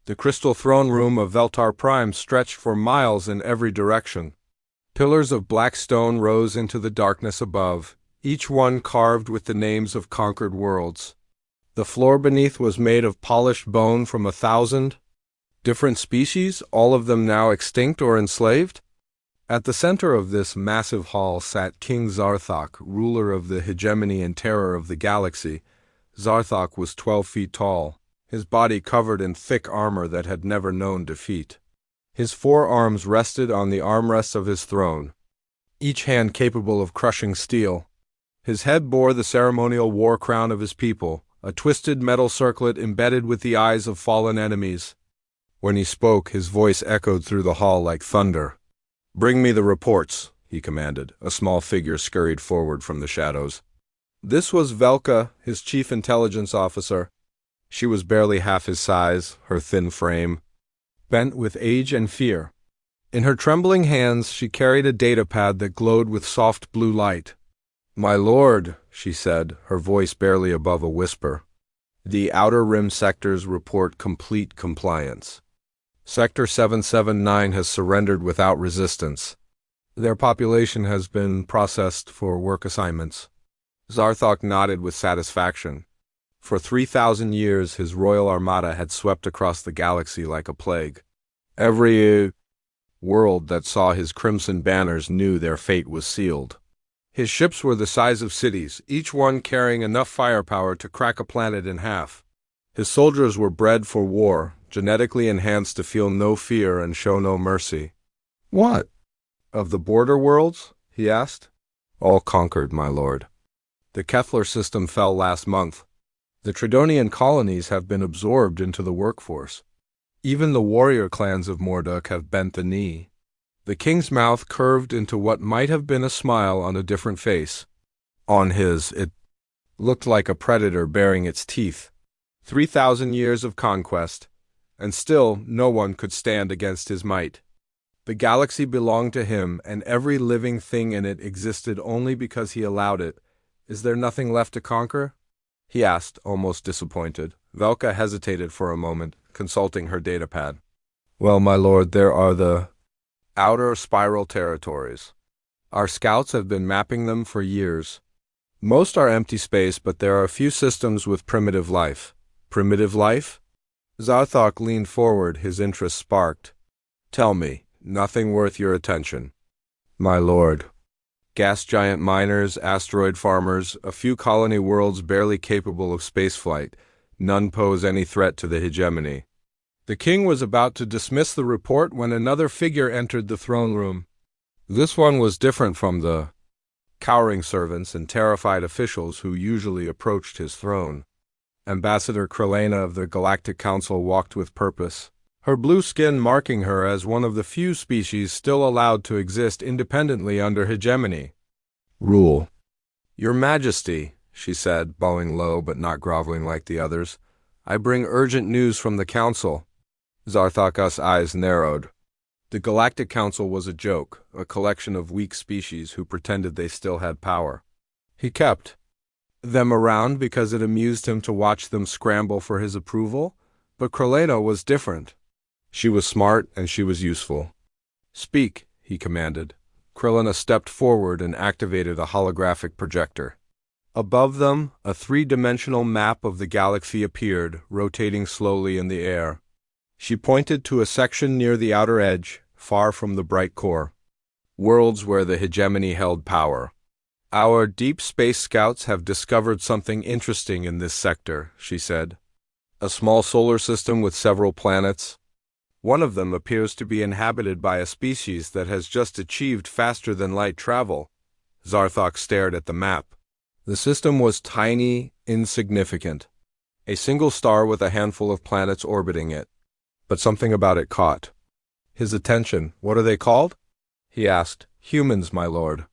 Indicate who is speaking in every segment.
Speaker 1: The crystal throne room of Veltar Prime stretched for miles in every direction. Pillars of black stone rose into the darkness above, each one carved with the names of conquered worlds. The floor beneath was made of polished bone from 1,000 different species, all of them now extinct or enslaved. At the center of this massive hall sat King Zarthok, ruler of the hegemony and terror of the galaxy. Zarthok was 12 feet tall, his body covered in thick armor that had never known defeat. His 4 arms rested on the armrests of his throne, each hand capable of crushing steel. His head bore the ceremonial war crown of his people, a twisted metal circlet embedded with the eyes of fallen enemies. When he spoke, his voice echoed through the hall like thunder. "Bring me the reports," he commanded. A small figure scurried forward from the shadows. This was Velka, his chief intelligence officer. She was barely half his size, her thin frame bent with age and fear. In her trembling hands she carried a datapad that glowed with soft blue light. "My lord," she said, her voice barely above a whisper. "The Outer Rim sectors report complete compliance. Sector 779 has surrendered without resistance. Their population has been processed for work assignments." Zarthok nodded with satisfaction. For 3,000 years his royal armada had swept across the galaxy like a plague. Every world that saw his crimson banners knew their fate was sealed. His ships were the size of cities, each one carrying enough firepower to crack a planet in half. His soldiers were bred for war, genetically enhanced to feel no fear and show no mercy. "What? Of the border worlds?" he asked. "All conquered, my lord. The Kethler system fell last month. The Tridonian colonies have been absorbed into the workforce. Even the warrior clans of Morduk have bent the knee." The king's mouth curved into what might have been a smile on a different face. On his, it looked like a predator baring its teeth. 3,000 years of conquest, and still no one could stand against his might. The galaxy belonged to him, and every living thing in it existed only because he allowed it. "Is there nothing left to conquer?" he asked, almost disappointed. Velka hesitated for a moment, consulting her datapad. "Well, my lord, there are the outer spiral territories. Our scouts have been mapping them for years. Most are empty space, but there are a few systems with primitive life." "Primitive life?" Zarthok leaned forward, his interest sparked. "Tell me, nothing worth your attention." "My lord. Gas giant miners, asteroid farmers, a few colony worlds barely capable of spaceflight. None pose any threat to the hegemony." The king was about to dismiss the report when another figure entered the throne room. This one was different from the cowering servants and terrified officials who usually approached his throne. Ambassador Krelena of the Galactic Council walked with purpose, her blue skin marking her as one of the few species still allowed to exist independently under hegemony. "Rule." "Your Majesty," she said, bowing low but not groveling like the others, "I bring urgent news from the Council." Zarthok's eyes narrowed. The Galactic Council was a joke, a collection of weak species who pretended they still had power. He kept them around because it amused him to watch them scramble for his approval, but Krelena was different. She was smart and she was useful. "Speak," he commanded. Krelena stepped forward and activated a holographic projector. Above them, a 3-dimensional map of the galaxy appeared, rotating slowly in the air. She pointed to a section near the outer edge, far from the bright core. Worlds where the hegemony held power. "Our deep space scouts have discovered something interesting in this sector," she said. "A small solar system with several planets. One of them appears to be inhabited by a species that has just achieved faster-than-light travel." Zarthok stared at the map. The system was tiny, insignificant. A single star with a handful of planets orbiting it. But something about it caught his attention. "What are they called?" he asked. "Humans, my lord.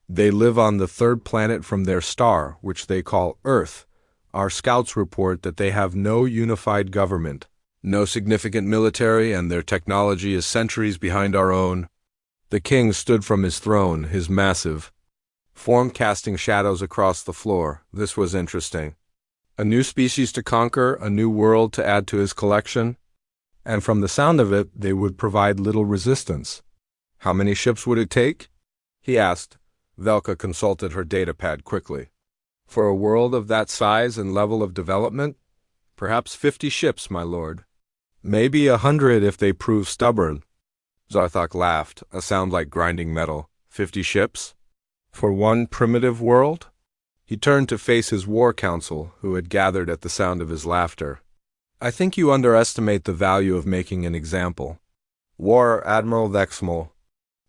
Speaker 1: They live on the 3rd planet from their star, which they call Earth. Our scouts report that they have no unified government, no significant military, and their technology is centuries behind our own." The king stood from his throne, his massive form casting shadows across the floor. This was interesting. A new species to conquer, a new world to add to his collection. and from the sound of it, they would provide little resistance. How many ships would it take? He asked. Velka consulted her datapad quickly. For a world of that size and level of development, perhaps 50 ships, my lord. Maybe 100 if they prove stubborn. Zarthok laughed, a sound like grinding metal. 50 ships? For one primitive world? He turned to face his war council, who had gathered at the sound of his laughter. I think you underestimate the value of making an example. War Admiral Vexmal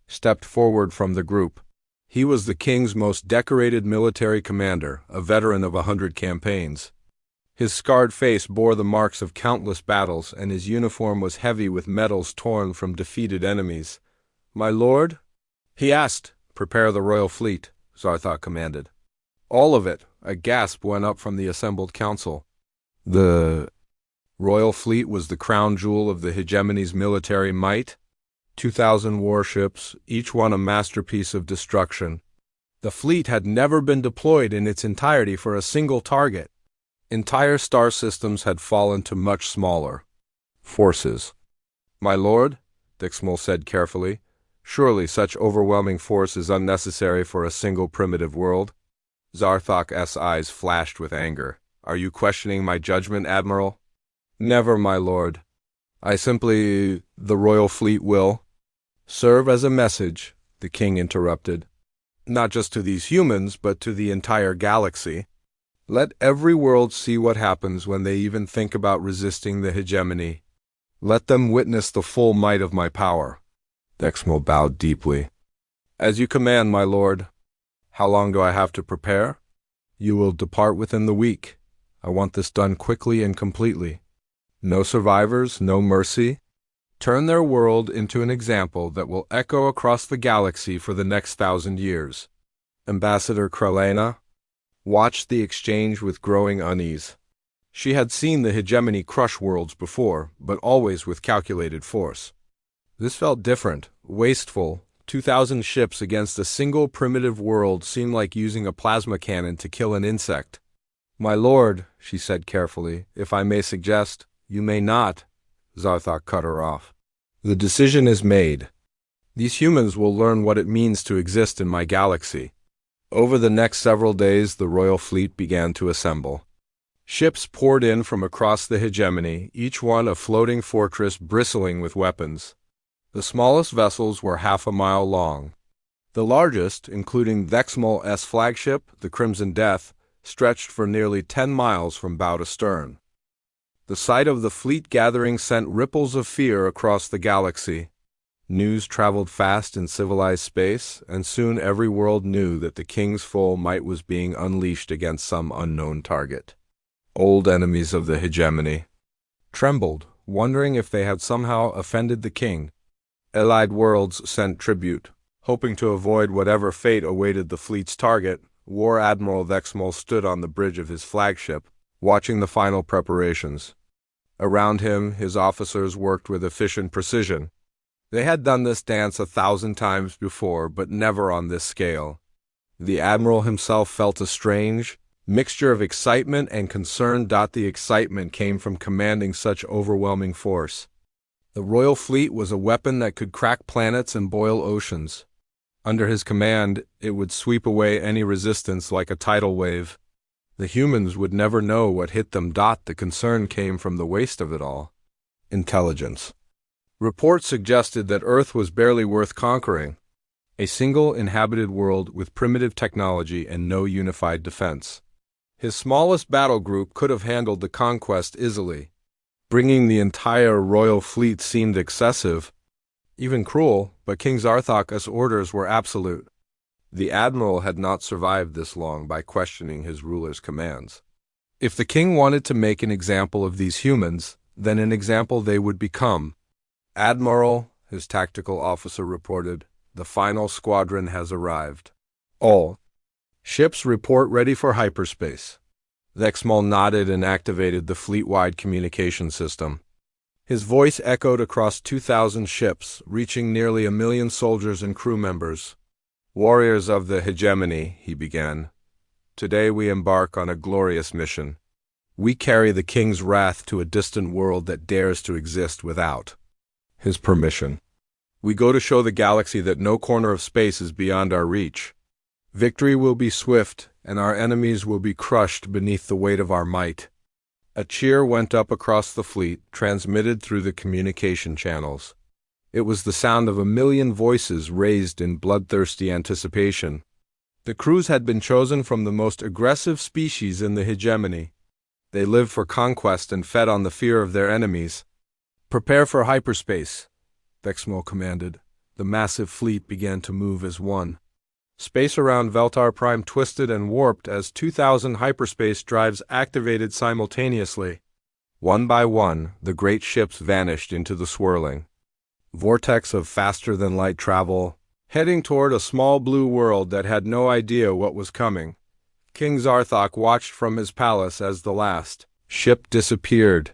Speaker 1: stepped forward from the group. He was the king's most decorated military commander, a veteran of 100 campaigns. His scarred face bore the marks of countless battles, and his uniform was heavy with medals torn from defeated enemies. My lord? He asked. Prepare the royal fleet, Zarthok commanded. All of it. A gasp went up from the assembled council. The royal fleet was the crown jewel of the hegemony's military might. 2,000 warships, each one a masterpiece of destruction. The fleet had never been deployed in its entirety for a single target. Entire star systems had fallen to much smaller forces. My lord, Dixmal said carefully, surely such overwhelming force is unnecessary for a single primitive world. Zarthok's eyes flashed with anger. Are you questioning my judgment, Admiral? Never, my lord. The royal fleet will serve as a message, the king interrupted. Not just to these humans, but to the entire galaxy. Let every world see what happens when they even think about resisting the hegemony. Let them witness the full might of my power. Dexmal bowed deeply. As you command, my lord. How long do I have to prepare? You will depart within the week. I want this done quickly and completely. No survivors, no mercy. Turn their world into an example that will echo across the galaxy for the next 1,000 years. Ambassador Kralena watched the exchange with growing unease. She had seen the hegemony crush worlds before, but always with calculated force. This felt different, wasteful. 2,000 ships against a single primitive world seemed like using a plasma cannon to kill an insect. My lord, she said carefully, if I may suggest, you may not. Zarthok cut her off. The decision is made. These humans will learn what it means to exist in my galaxy. Over the next several days, the royal fleet began to assemble. Ships poured in from across the hegemony, each one a floating fortress bristling with weapons. The smallest vessels were half a mile long. The largest, including Vexmal's flagship, the Crimson Death, stretched for nearly 10 miles from bow to stern. The sight of the fleet gathering sent ripples of fear across the galaxy. News traveled fast in civilized space, and soon every world knew that the king's full might was being unleashed against some unknown target. Old enemies of the hegemony trembled, wondering if they had somehow offended the king. Allied worlds sent tribute, hoping to avoid whatever fate awaited the fleet's target. War Admiral Vexmal stood on the bridge of his flagship, watching the final preparations. Around him, his officers worked with efficient precision. They had done this dance 1,000 times before, but never on this scale. The admiral himself felt a strange mixture of excitement and concern. The excitement came from commanding such overwhelming force. The royal fleet was a weapon that could crack planets and boil oceans. Under his command, it would sweep away any resistance like a tidal wave. The humans would never know what hit them. The concern came from the waste of it all. Intelligence. Reports suggested that Earth was barely worth conquering. A single inhabited world with primitive technology and no unified defense. His smallest battle group could have handled the conquest easily. Bringing the entire royal fleet seemed excessive, even cruel, but King Zarthok's orders were absolute. The admiral had not survived this long by questioning his ruler's commands. If the king wanted to make an example of these humans, then an example they would become. Admiral, his tactical officer reported, the final squadron has arrived. All ships report ready for hyperspace. Vexmal nodded and activated the fleet-wide communication system. His voice echoed across 2,000 ships, reaching nearly 1 million soldiers and crew members. Warriors of the hegemony, he began. Today we embark on a glorious mission. We carry the king's wrath to a distant world that dares to exist without his permission. We go to show the galaxy that no corner of space is beyond our reach. Victory will be swift, and our enemies will be crushed beneath the weight of our might." A cheer went up across the fleet, transmitted through the communication channels. It was the sound of 1,000,000 voices raised in bloodthirsty anticipation. The crews had been chosen from the most aggressive species in the hegemony. They lived for conquest and fed on the fear of their enemies. "Prepare for hyperspace," Vexmo commanded. The massive fleet began to move as one. Space around Veltar Prime twisted and warped as 2,000 hyperspace drives activated simultaneously. One by one, the great ships vanished into the swirling vortex of faster-than-light travel, heading toward a small blue world that had no idea what was coming. King Zarthok watched from his palace as the last ship disappeared.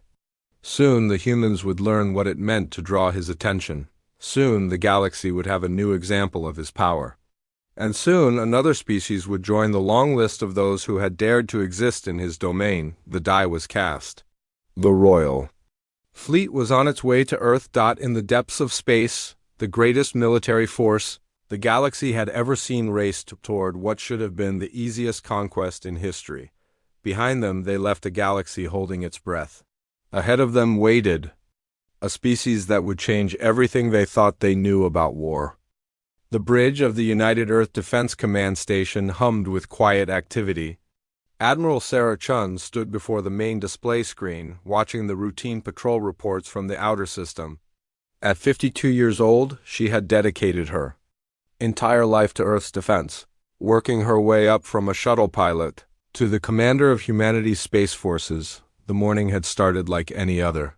Speaker 1: Soon the humans would learn what it meant to draw his attention. Soon the galaxy would have a new example of his power. And soon another species would join the long list of those who had dared to exist in his domain. The die was cast. The Royal Fleet was on its way to Earth. In the depths of space, the greatest military force the galaxy had ever seen raced toward what should have been the easiest conquest in history. Behind them, they left a galaxy holding its breath. Ahead of them waited a species that would change everything they thought they knew about war. The bridge of the United Earth Defense Command Station hummed with quiet activity. Admiral Sarah Chun stood before the main display screen, watching the routine patrol reports from the outer system. At 52 years old, she had dedicated her entire life to Earth's defense, working her way up from a shuttle pilot to the commander of humanity's space forces. The morning had started like any other.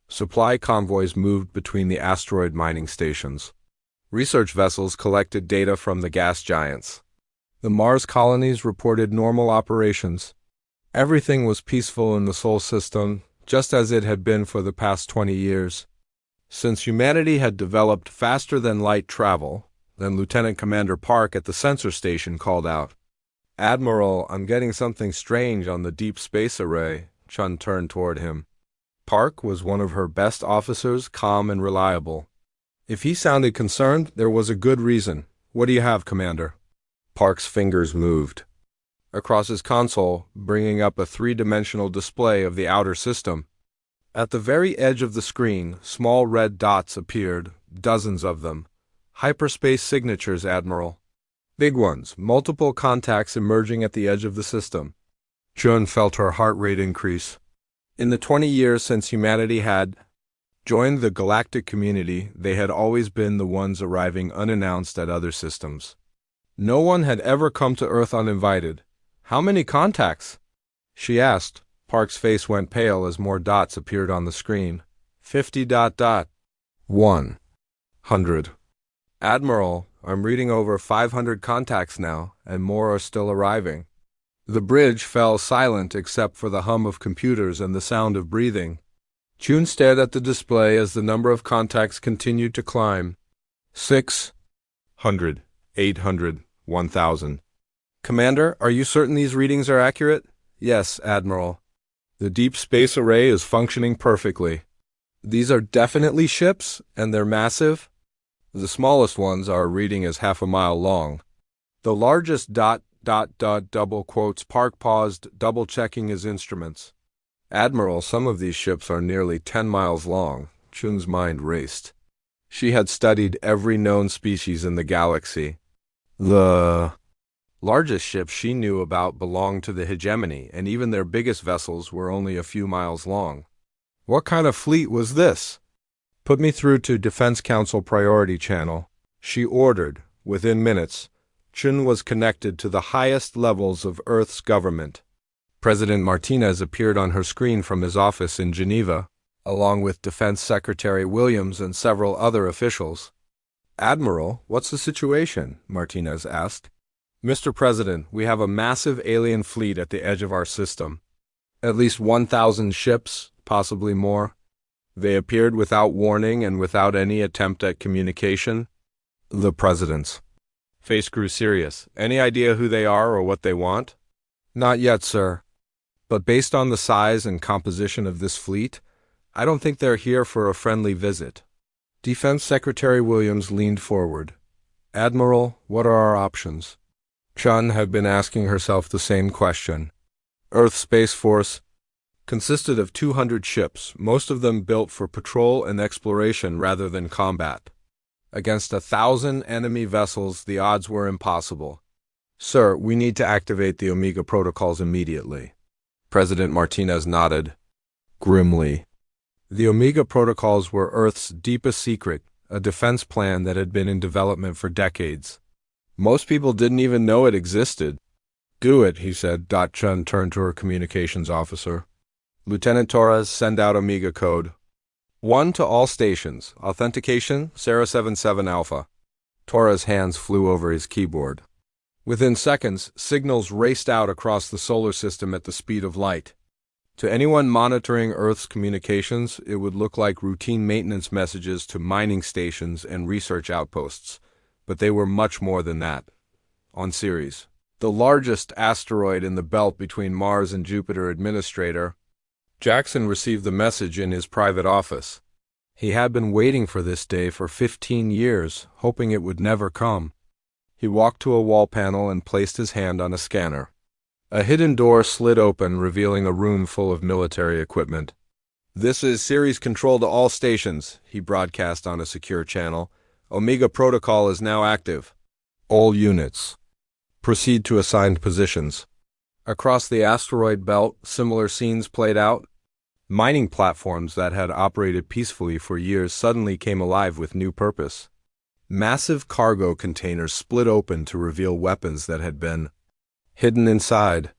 Speaker 1: Supply convoys moved between the asteroid mining stations. Research vessels collected data from the gas giants. The Mars colonies reported normal operations. Everything was peaceful in the Sol system, just as it had been for the past 20 years. Since humanity had developed faster-than-light travel, then Lieutenant Commander Park at the sensor station called out, "Admiral, I'm getting something strange on the deep space array." Chun turned toward him. Park was one of her best officers, calm and reliable. If he sounded concerned, there was a good reason. "What do you have, Commander?" Park's fingers moved across his console, bringing up a three-dimensional display of the outer system. At the very edge of the screen, small red dots appeared, dozens of them. "Hyperspace signatures, Admiral. Big ones, multiple contacts emerging at the edge of the system." Chun felt her heart rate increase. In the 20 years since humanity had joined the galactic community, they had always been the ones arriving unannounced at other systems. No one had ever come to Earth uninvited. "How many contacts?" she asked. Park's face went pale as more dots appeared on the screen. 100. "Admiral, I'm reading over 500 contacts now, and more are still arriving." The bridge fell silent except for the hum of computers and the sound of breathing. Chun stared at the display as the number of contacts continued to climb. 600, 800, 1,000. "Commander, are you certain these readings are accurate?" "Yes, Admiral. The deep space array is functioning perfectly." "These are definitely ships, and they're massive?" "The smallest ones are reading as half a mile long. The largest ... double quotes." Park paused, double-checking his instruments. "Admiral, some of these ships are nearly 10 miles long." Chun's mind raced. She had studied every known species in the galaxy. The largest ships she knew about belonged to the hegemony, and even their biggest vessels were only a few miles long. What kind of fleet was this? "Put me through to Defense Council Priority Channel," she ordered. Within minutes, Chun was connected to the highest levels of Earth's government. President Martinez appeared on her screen from his office in Geneva, along with Defense Secretary Williams and several other officials. "Admiral, what's the situation?" Martinez asked. "Mr. President, we have a massive alien fleet at the edge of our system. At least 1,000 ships, possibly more. They appeared without warning and without any attempt at communication." The president's face grew serious. "Any idea who they are or what they want?" "Not yet, sir. But based on the size and composition of this fleet, I don't think they're here for a friendly visit. Defense Secretary Williams leaned forward. Admiral, what are our options? Chun had been asking herself the same question. Earth Space Force consisted of 200 ships, most of them built for patrol and exploration rather than combat. Against 1,000 enemy vessels, the odds were impossible. Sir, we need to activate the Omega protocols immediately. President Martinez nodded grimly. The Omega protocols were Earth's deepest secret, a defense plan that had been in development for decades. Most people didn't even know it existed. Do it, he said. Chun turned to her communications officer. Lieutenant Torres, send out Omega code. 1 to all stations. Authentication, Sarah 77 Alpha. Torres' hands flew over his keyboard. Within seconds, signals raced out across the solar system at the speed of light. To anyone monitoring Earth's communications, it would look like routine maintenance messages to mining stations and research outposts, but they were much more than that. On Ceres, the largest asteroid in the belt between Mars and Jupiter, Administrator Jackson received the message in his private office. He had been waiting for this day for 15 years, hoping it would never come. He walked to a wall panel and placed his hand on a scanner. A hidden door slid open, revealing a room full of military equipment. This is Ceres control to all stations, he broadcast on a secure channel. Omega protocol is now active. All units, proceed to assigned positions. Across the asteroid belt, similar scenes played out. Mining platforms that had operated peacefully for years suddenly came alive with new purpose. Massive cargo containers split open to reveal weapons that had been hidden inside.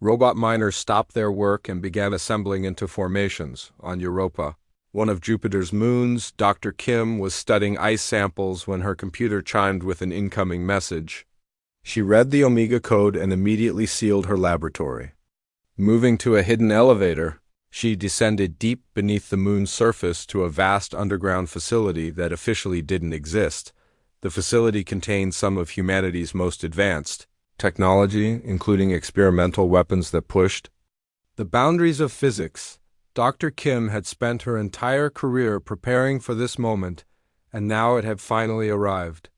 Speaker 1: Robot miners stopped their work and began assembling into formations. On Europa, one of Jupiter's moons, Dr. Kim was studying ice samples when her computer chimed with an incoming message. She read the Omega code and immediately sealed her laboratory. Moving to a hidden elevator, she descended deep beneath the moon's surface to a vast underground facility that officially didn't exist. The facility contained some of humanity's most advanced technology, including experimental weapons that pushed the boundaries of physics. Dr. Kim had spent her entire career preparing for this moment, and now it had finally arrived.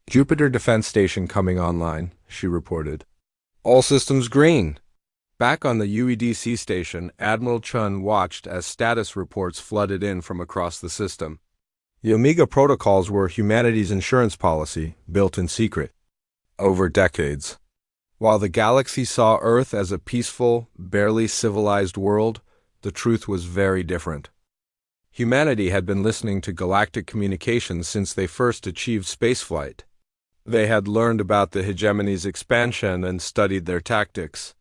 Speaker 1: Jupiter Defense Station coming online, she reported. All systems green. Back on the UEDC station, Admiral Chun watched as status reports flooded in from across the system. The Omega protocols were humanity's insurance policy, built in secret, over decades. While the galaxy saw Earth as a peaceful, barely civilized world, the truth was very different. Humanity had been listening to galactic communications since they first achieved spaceflight. They had learned about the hegemony's expansion and studied their tactics.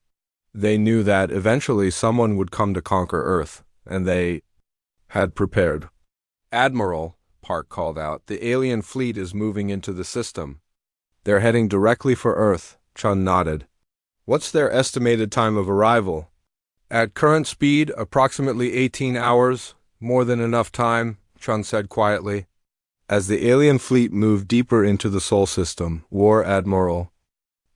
Speaker 1: They knew that eventually someone would come to conquer Earth, and they had prepared. Admiral, Park called out, the alien fleet is moving into the system. They're heading directly for Earth, Chun nodded. What's their estimated time of arrival? At current speed, approximately 18 hours, more than enough time, Chun said quietly. As the alien fleet moved deeper into the Sol system, War Admiral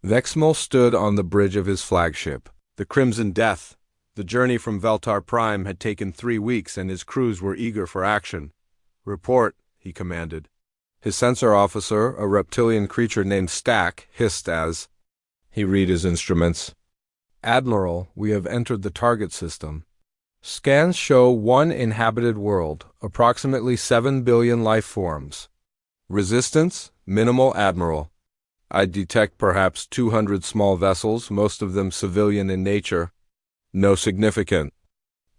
Speaker 1: Vexmol stood on the bridge of his flagship, the Crimson Death. The journey from Veltar Prime had taken 3 weeks, and his crews were eager for action. Report, he commanded. His sensor officer, a reptilian creature named Stack, hissed as he read his instruments. Admiral, we have entered the target system. Scans show 1 inhabited world, approximately 7 billion life forms. Resistance? Minimal, Admiral. I detect perhaps 200 small vessels, most of them civilian in nature. No significant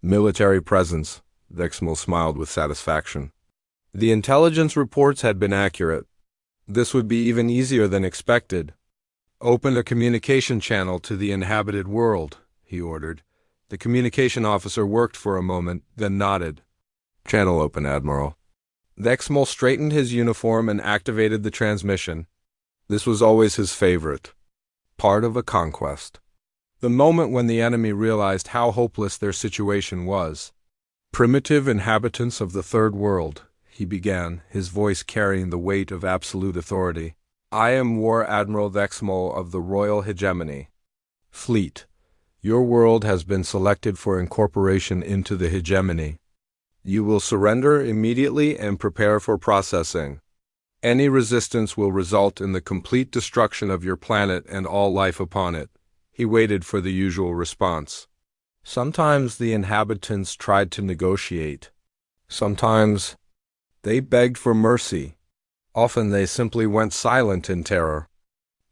Speaker 1: military presence. Vexmol smiled with satisfaction. The intelligence reports had been accurate. This would be even easier than expected. Open a communication channel to the inhabited world, he ordered. The communication officer worked for a moment, then nodded. Channel open, Admiral. Vexmol straightened his uniform and activated the transmission. This was always his favorite. Part of a conquest. The moment when the enemy realized how hopeless their situation was. Primitive inhabitants of the Third World, he began, his voice carrying the weight of absolute authority. I am War Admiral Vexmol of the Royal Hegemony Fleet. Your world has been selected for incorporation into the hegemony. You will surrender immediately and prepare for processing. Any resistance will result in the complete destruction of your planet and all life upon it. He waited for the usual response. Sometimes the inhabitants tried to negotiate. Sometimes they begged for mercy. Often they simply went silent in terror.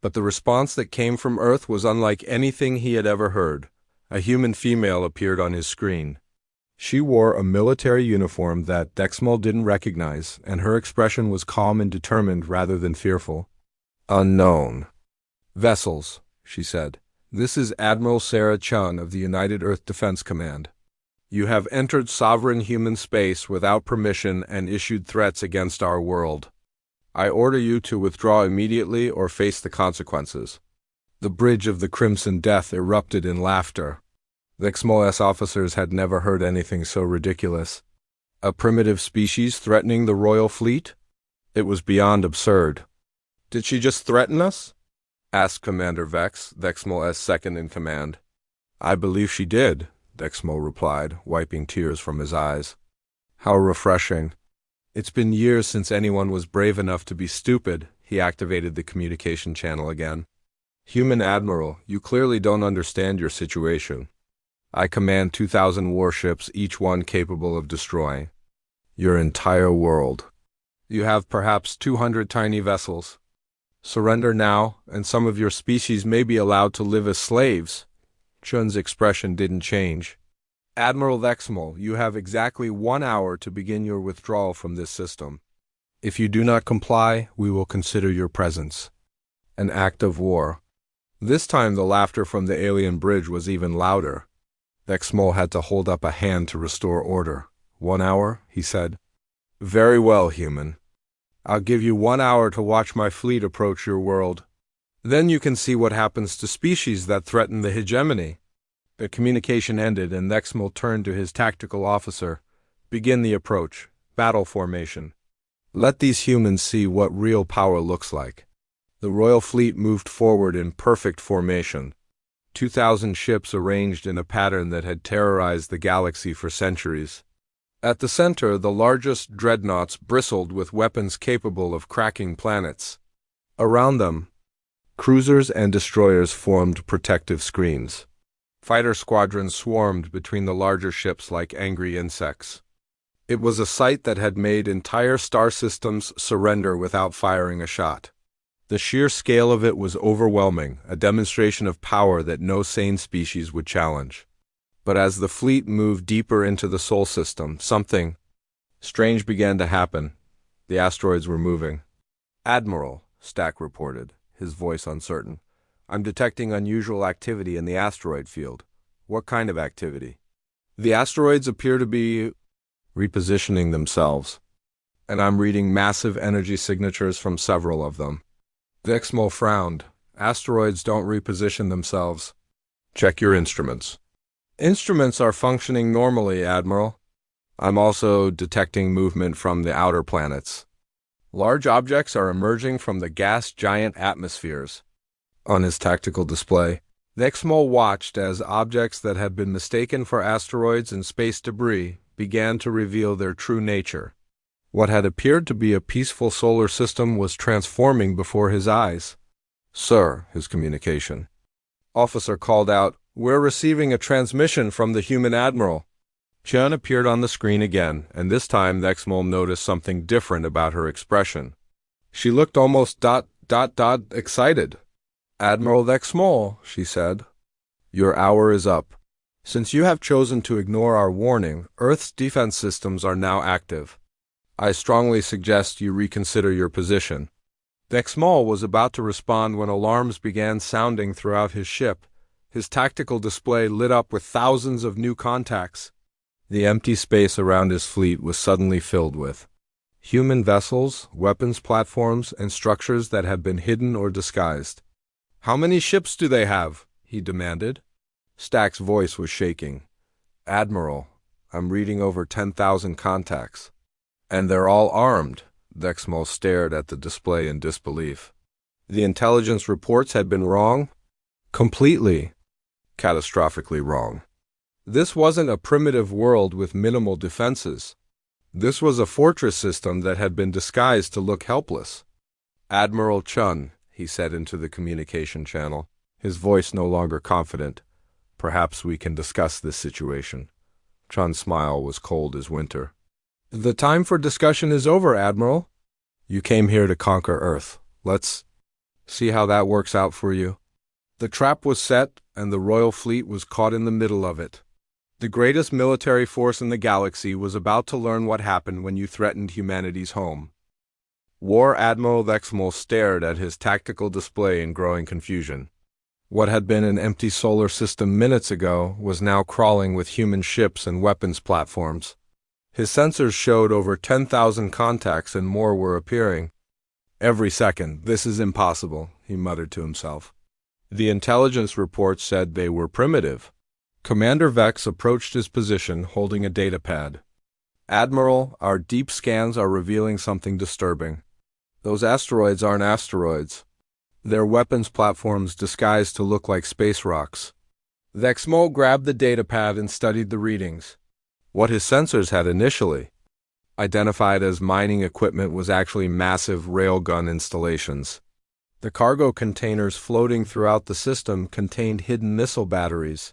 Speaker 1: But the response that came from Earth was unlike anything he had ever heard. A human female appeared on his screen. She wore a military uniform that Dexmal didn't recognize, and her expression was calm and determined rather than fearful. Unknown vessels, she said. This is Admiral Sarah Chun of the United Earth Defense Command. You have entered sovereign human space without permission and issued threats against our world. I order you to withdraw immediately or face the consequences. The bridge of the Crimson Death erupted in laughter. The XMOS officers had never heard anything so ridiculous. A primitive species threatening the royal fleet? It was beyond absurd. Did she just threaten us? Asked Commander Vex, Dexmal's second-in-command. I believe she did, Dexmal replied, wiping tears from his eyes. How refreshing. It's been years since anyone was brave enough to be stupid. He activated the communication channel again. Human Admiral, you clearly don't understand your situation. I command 2,000 warships, each one capable of destroying your entire world. You have perhaps 200 tiny vessels. Surrender now, and some of your species may be allowed to live as slaves. Chun's expression didn't change. Admiral Dexmal, you have exactly 1 hour to begin your withdrawal from this system. If you do not comply, we will consider your presence an act of war. This time the laughter from the alien bridge was even louder. Dexmal had to hold up a hand to restore order. 1 hour, he said. Very well, human. I'll give you 1 hour to watch my fleet approach your world. Then you can see what happens to species that threaten the hegemony. The communication ended, and Dexmal turned to his tactical officer. Begin the approach. Battle formation. Let these humans see what real power looks like. The royal fleet moved forward in perfect formation. 2,000 ships arranged in a pattern that had terrorized the galaxy for centuries. At the center, the largest dreadnoughts bristled with weapons capable of cracking planets. Around them, cruisers and destroyers formed protective screens. Fighter squadrons swarmed between the larger ships like angry insects. It was a sight that had made entire star systems surrender without firing a shot. The sheer scale of it was overwhelming, a demonstration of power that no sane species would challenge. But as the fleet moved deeper into the Sol system, something strange began to happen. The asteroids were moving. Admiral, Stack reported, his voice uncertain. I'm detecting unusual activity in the asteroid field. What kind of activity? The asteroids appear to be repositioning themselves, and I'm reading massive energy signatures from several of them. Dexmal frowned. Asteroids don't reposition themselves. Check your instruments. Instruments are functioning normally, Admiral. I'm also detecting movement from the outer planets. Large objects are emerging from the gas giant atmospheres. On his tactical display, Dexmal watched as objects that had been mistaken for asteroids and space debris began to reveal their true nature. What had appeared to be a peaceful solar system was transforming before his eyes. Sir, his communication officer called out, We're receiving a transmission from the human admiral. Chun appeared on the screen again, and this time Dexmal noticed something different about her expression. She looked almost excited. Admiral Dexmal, she said, your hour is up. Since you have chosen to ignore our warning, Earth's defense systems are now active. I strongly suggest you reconsider your position. Dexmal was about to respond when alarms began sounding throughout his ship. His tactical display lit up with thousands of new contacts. The empty space around his fleet was suddenly filled with human vessels, weapons platforms, and structures that had been hidden or disguised. How many ships do they have? He demanded. Stack's voice was shaking. Admiral, I'm reading over 10,000 contacts. And they're all armed. Dexmal stared at the display in disbelief. The intelligence reports had been wrong? Completely. Catastrophically wrong. This wasn't a primitive world with minimal defenses. This was a fortress system that had been disguised to look helpless. "Admiral Chun," he said into the communication channel, his voice no longer confident. "Perhaps we can discuss this situation." Chun's smile was cold as winter. "The time for discussion is over, Admiral. You came here to conquer Earth. Let's see how that works out for you." The trap was set, and the Royal Fleet was caught in the middle of it. The greatest military force in the galaxy was about to learn what happened when you threatened humanity's home. War Admiral Vexmal stared at his tactical display in growing confusion. What had been an empty solar system minutes ago was now crawling with human ships and weapons platforms. His sensors showed over 10,000 contacts and more were appearing. "Every second, this is impossible," he muttered to himself. The intelligence report said they were primitive. Commander Vex approached his position holding a datapad. "Admiral, our deep scans are revealing something disturbing. Those asteroids aren't asteroids. They're weapons platforms disguised to look like space rocks." Vexmal grabbed the datapad and studied the readings. What his sensors had initially identified as mining equipment was actually massive railgun installations. The cargo containers floating throughout the system contained hidden missile batteries.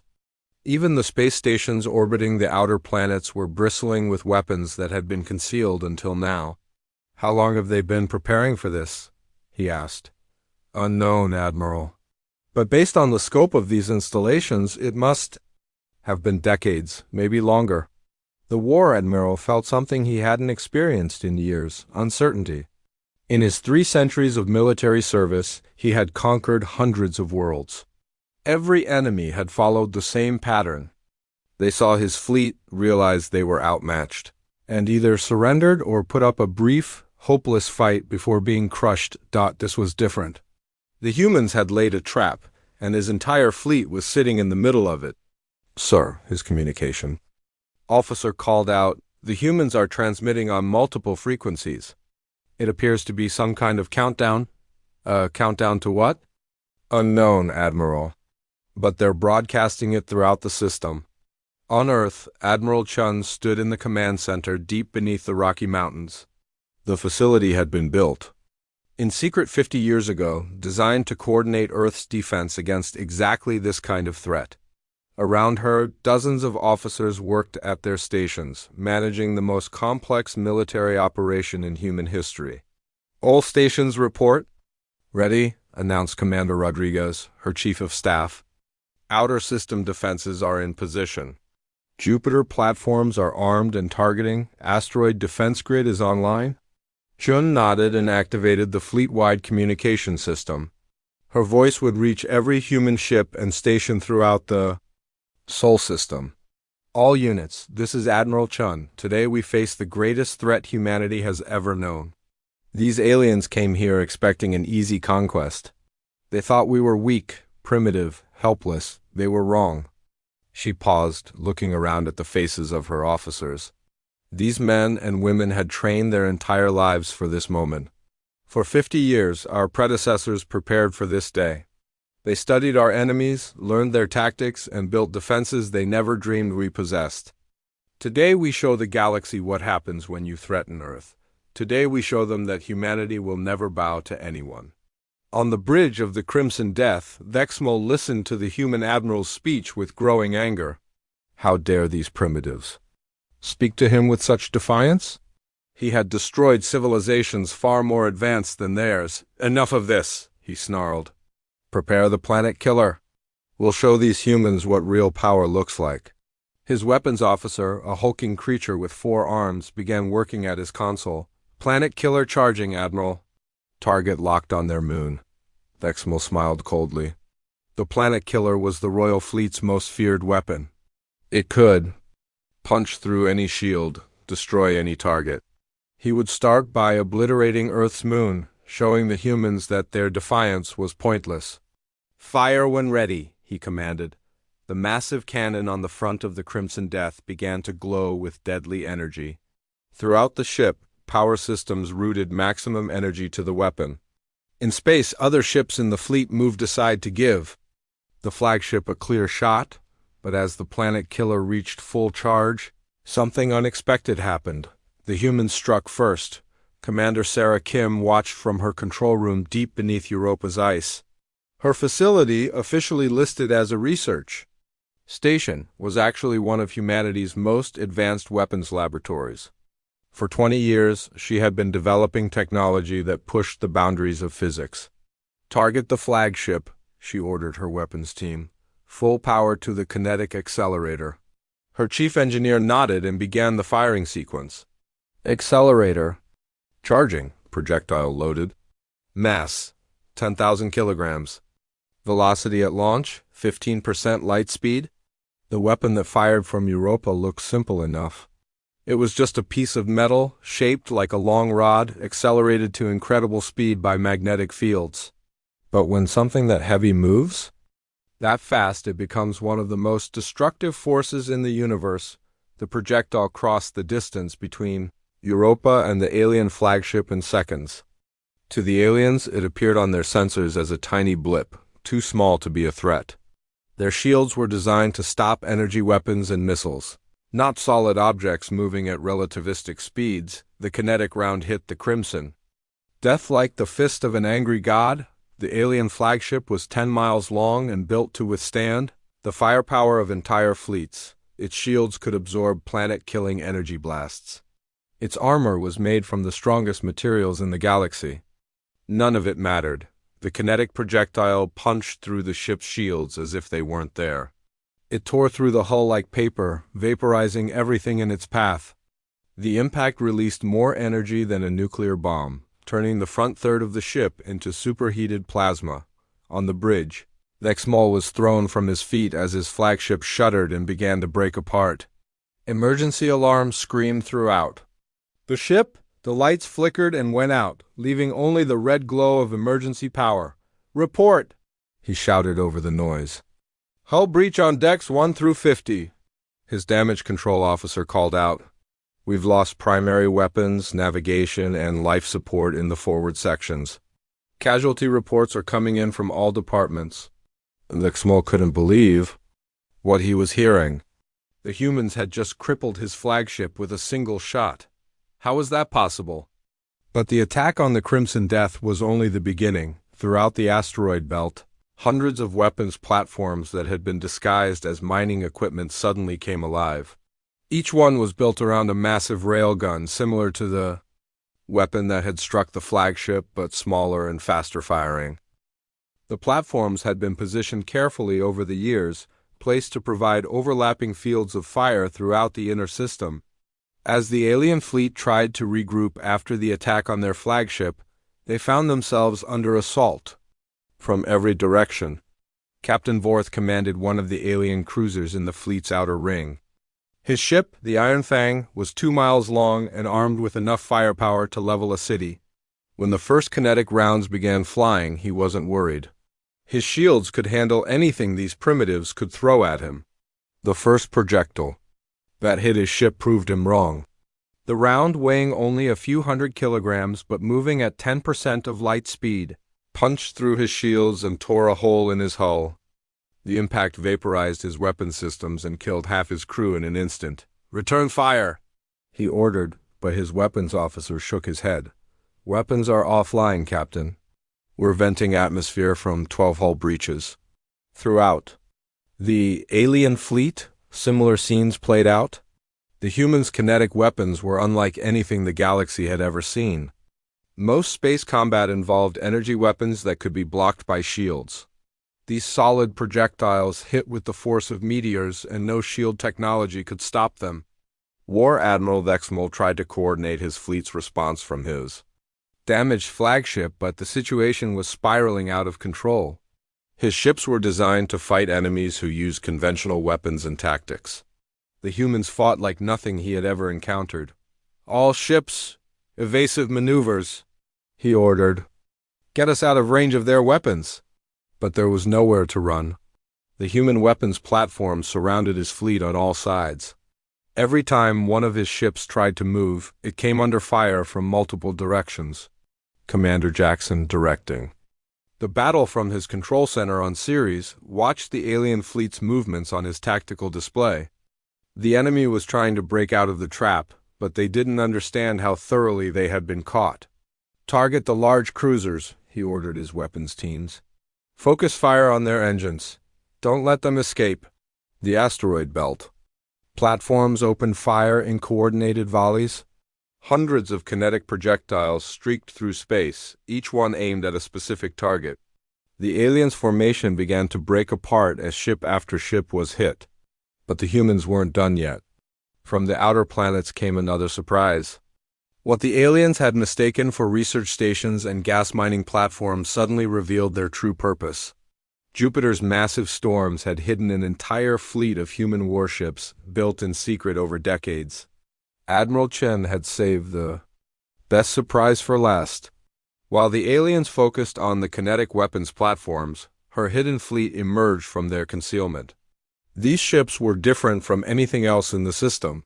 Speaker 1: Even the space stations orbiting the outer planets were bristling with weapons that had been concealed until now. "How long have they been preparing for this?" he asked. "Unknown, Admiral. But based on the scope of these installations, it must have been decades, maybe longer." The War Admiral felt something he hadn't experienced in years: uncertainty. In his 3 centuries of military service, he had conquered hundreds of worlds. Every enemy had followed the same pattern. They saw his fleet, realized they were outmatched, and either surrendered or put up a brief, hopeless fight before being crushed. This was different. The humans had laid a trap, and his entire fleet was sitting in the middle of it. "Sir," his communication officer called out, "the humans are transmitting on multiple frequencies. It appears to be some kind of countdown." Countdown to what?" "Unknown, Admiral. But they're broadcasting it throughout the system." On Earth, Admiral Chun stood in the command center deep beneath the Rocky Mountains. The facility had been built in secret 50 years ago, designed to coordinate Earth's defense against exactly this kind of threat. Around her, dozens of officers worked at their stations, managing the most complex military operation in human history. "All stations report." "Ready," announced Commander Rodriguez, her chief of staff. "Outer system defenses are in position. Jupiter platforms are armed and targeting. Asteroid defense grid is online." Chun nodded and activated the fleet-wide communication system. Her voice would reach every human ship and station throughout the Sol system. "All units, this is Admiral Chun. Today we face the greatest threat humanity has ever known. These aliens came here expecting an easy conquest. They thought we were weak, primitive, helpless. They were wrong." She paused, looking around at the faces of her officers. These men and women had trained their entire lives for this moment. For 50 years, our predecessors prepared for this day. They studied our enemies, learned their tactics, and built defenses they never dreamed we possessed. Today we show the galaxy what happens when you threaten Earth. Today we show them that humanity will never bow to anyone. On the bridge of the Crimson Death, Vexmal listened to the human admiral's speech with growing anger. How dare these primitives speak to him with such defiance? He had destroyed civilizations far more advanced than theirs. "Enough of this," he snarled. "Prepare the planet killer. We'll show these humans what real power looks like." His weapons officer, a hulking creature with 4 arms, began working at his console. "Planet killer charging, Admiral." Target locked on their moon. Vexmal smiled coldly. The planet killer was the Royal Fleet's most feared weapon. It could punch through any shield, destroy any target. He would start by obliterating Earth's moon, showing the humans that their defiance was pointless. "Fire when ready," he commanded. The massive cannon on the front of the Crimson Death began to glow with deadly energy. Throughout the ship, power systems routed maximum energy to the weapon. In space, other ships in the fleet moved aside to give. The flagship a clear shot, but as the planet killer reached full charge, something unexpected happened. The humans struck first. Commander Sarah Kim watched from her control room deep beneath Europa's ice. Her facility, officially listed as a research station, was actually one of humanity's most advanced weapons laboratories. For 20 years, she had been developing technology that pushed the boundaries of physics. "Target the flagship," she ordered her weapons team. "Full power to the kinetic accelerator." Her chief engineer nodded and began the firing sequence. Accelerator. Charging. Projectile loaded. Mass. 10,000 kilograms. Velocity at launch. 15% light speed. The weapon that fired from Europa looked simple enough. It was just a piece of metal, shaped like a long rod, accelerated to incredible speed by magnetic fields. But when something that heavy moves that fast, it becomes one of the most destructive forces in the universe. The projectile crossed the distance between Europa and the alien flagship in seconds. To the aliens, it appeared on their sensors as a tiny blip, too small to be a threat. Their shields were designed to stop energy weapons and missiles, not solid objects moving at relativistic speeds. The kinetic round hit the crimson. Death like the fist of an angry god. The alien flagship was 10 miles long and built to withstand the firepower of entire fleets. Its shields could absorb planet-killing energy blasts. Its armor was made from the strongest materials in the galaxy. None of it mattered. The kinetic projectile punched through the ship's shields as if they weren't there. It tore through the hull like paper, vaporizing everything in its path. The impact released more energy than a nuclear bomb, turning the front third of the ship into superheated plasma. On the bridge, Vexmol was thrown from his feet as his flagship shuddered and began to break apart. Emergency alarms screamed throughout the ship. The lights flickered and went out, leaving only the red glow of emergency power. "Report!" he shouted over the noise. "Hull breach on decks 1 through 50. His damage control officer called out. "We've lost primary weapons, navigation, and life support in the forward sections. Casualty reports are coming in from all departments." Vexmol couldn't believe what he was hearing. The humans had just crippled his flagship with a single shot. How was that possible? But the attack on the Crimson Death was only the beginning. Throughout the asteroid belt, hundreds of weapons platforms that had been disguised as mining equipment suddenly came alive. Each one was built around a massive railgun similar to the weapon that had struck the flagship, but smaller and faster firing. The platforms had been positioned carefully over the years, placed to provide overlapping fields of fire throughout the inner system. As the alien fleet tried to regroup after the attack on their flagship, they found themselves under assault from every direction. Captain Vorth commanded one of the alien cruisers in the fleet's outer ring. His ship, the Iron Fang, was 2 miles long and armed with enough firepower to level a city. When the first kinetic rounds began flying, he wasn't worried. His shields could handle anything these primitives could throw at him. The first projectile that hit his ship proved him wrong. The round, weighing only a few hundred kilograms but moving at 10% of light speed, punched through his shields and tore a hole in his hull. The impact vaporized his weapon systems and killed half his crew in an instant. "Return fire," he ordered, but his weapons officer shook his head. "Weapons are offline, Captain. We're venting atmosphere from 12 hull breaches." Throughout the alien fleet, similar scenes played out. The humans' kinetic weapons were unlike anything the galaxy had ever seen. Most space combat involved energy weapons that could be blocked by shields. These solid projectiles hit with the force of meteors, and no shield technology could stop them. War Admiral Vexmol tried to coordinate his fleet's response from his damaged flagship, but the situation was spiraling out of control. His ships were designed to fight enemies who used conventional weapons and tactics. The humans fought like nothing he had ever encountered. "All ships, evasive maneuvers," he ordered. "Get us out of range of their weapons." But there was nowhere to run. The human weapons platforms surrounded his fleet on all sides. Every time one of his ships tried to move, it came under fire from multiple directions. Commander Jackson directing. The battle from his control center on Ceres watched the alien fleet's movements on his tactical display. The enemy was trying to break out of the trap, but they didn't understand how thoroughly they had been caught. "Target the large cruisers," he ordered his weapons teams. "Focus fire on their engines. Don't let them escape." The asteroid belt. Platforms opened fire in coordinated volleys. Hundreds of kinetic projectiles streaked through space, each one aimed at a specific target. The aliens' formation began to break apart as ship after ship was hit. But the humans weren't done yet. From the outer planets came another surprise. What the aliens had mistaken for research stations and gas mining platforms suddenly revealed their true purpose. Jupiter's massive storms had hidden an entire fleet of human warships built in secret over decades. Admiral Chen had saved the best surprise for last. While the aliens focused on the kinetic weapons platforms, her hidden fleet emerged from their concealment. These ships were different from anything else in the system.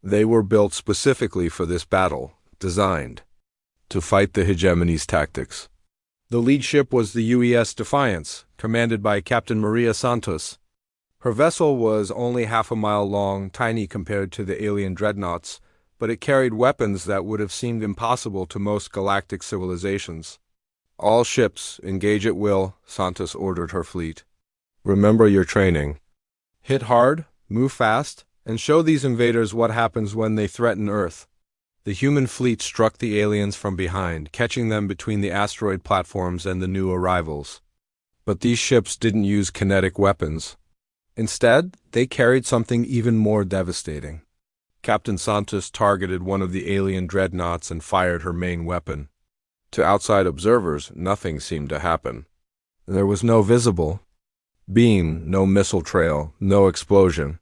Speaker 1: They were built specifically for this battle, designed to fight the hegemony's tactics. The lead ship was the UES Defiance, commanded by Captain Maria Santos. Her vessel was only half a mile long, tiny compared to the alien dreadnoughts, but it carried weapons that would have seemed impossible to most galactic civilizations. "All ships, engage at will," Santos ordered her fleet. "Remember your training. Hit hard, move fast, and show these invaders what happens when they threaten Earth." The human fleet struck the aliens from behind, catching them between the asteroid platforms and the new arrivals. But these ships didn't use kinetic weapons. Instead, they carried something even more devastating. Captain Santos targeted one of the alien dreadnoughts and fired her main weapon. To outside observers, nothing seemed to happen. There was no visible beam, no missile trail, no explosion.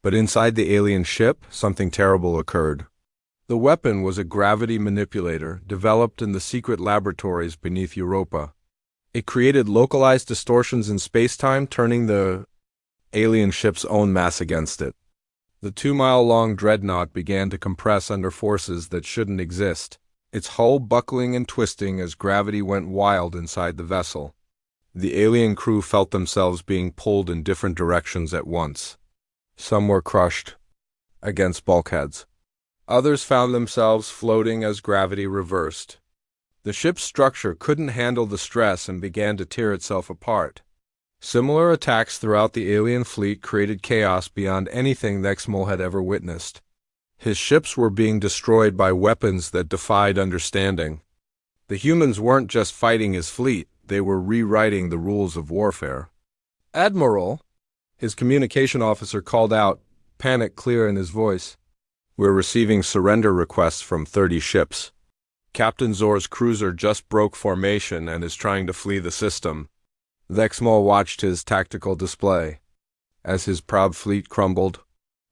Speaker 1: But inside the alien ship, something terrible occurred. The weapon was a gravity manipulator developed in the secret laboratories beneath Europa. It created localized distortions in space-time, turning the alien ship's own mass against it. The 2-mile-long dreadnought began to compress under forces that shouldn't exist, its hull buckling and twisting as gravity went wild inside the vessel. The alien crew felt themselves being pulled in different directions at once. Some were crushed against bulkheads. Others found themselves floating as gravity reversed. The ship's structure couldn't handle the stress and began to tear itself apart. Similar attacks throughout the alien fleet created chaos beyond anything Nexmol had ever witnessed. His ships were being destroyed by weapons that defied understanding. The humans weren't just fighting his fleet, they were rewriting the rules of warfare. "Admiral," his communication officer called out, panic clear in his voice. "We're receiving surrender requests from 30 ships. Captain Zor's cruiser just broke formation and is trying to flee the system." Nexmol watched his tactical display. As his proud fleet crumbled,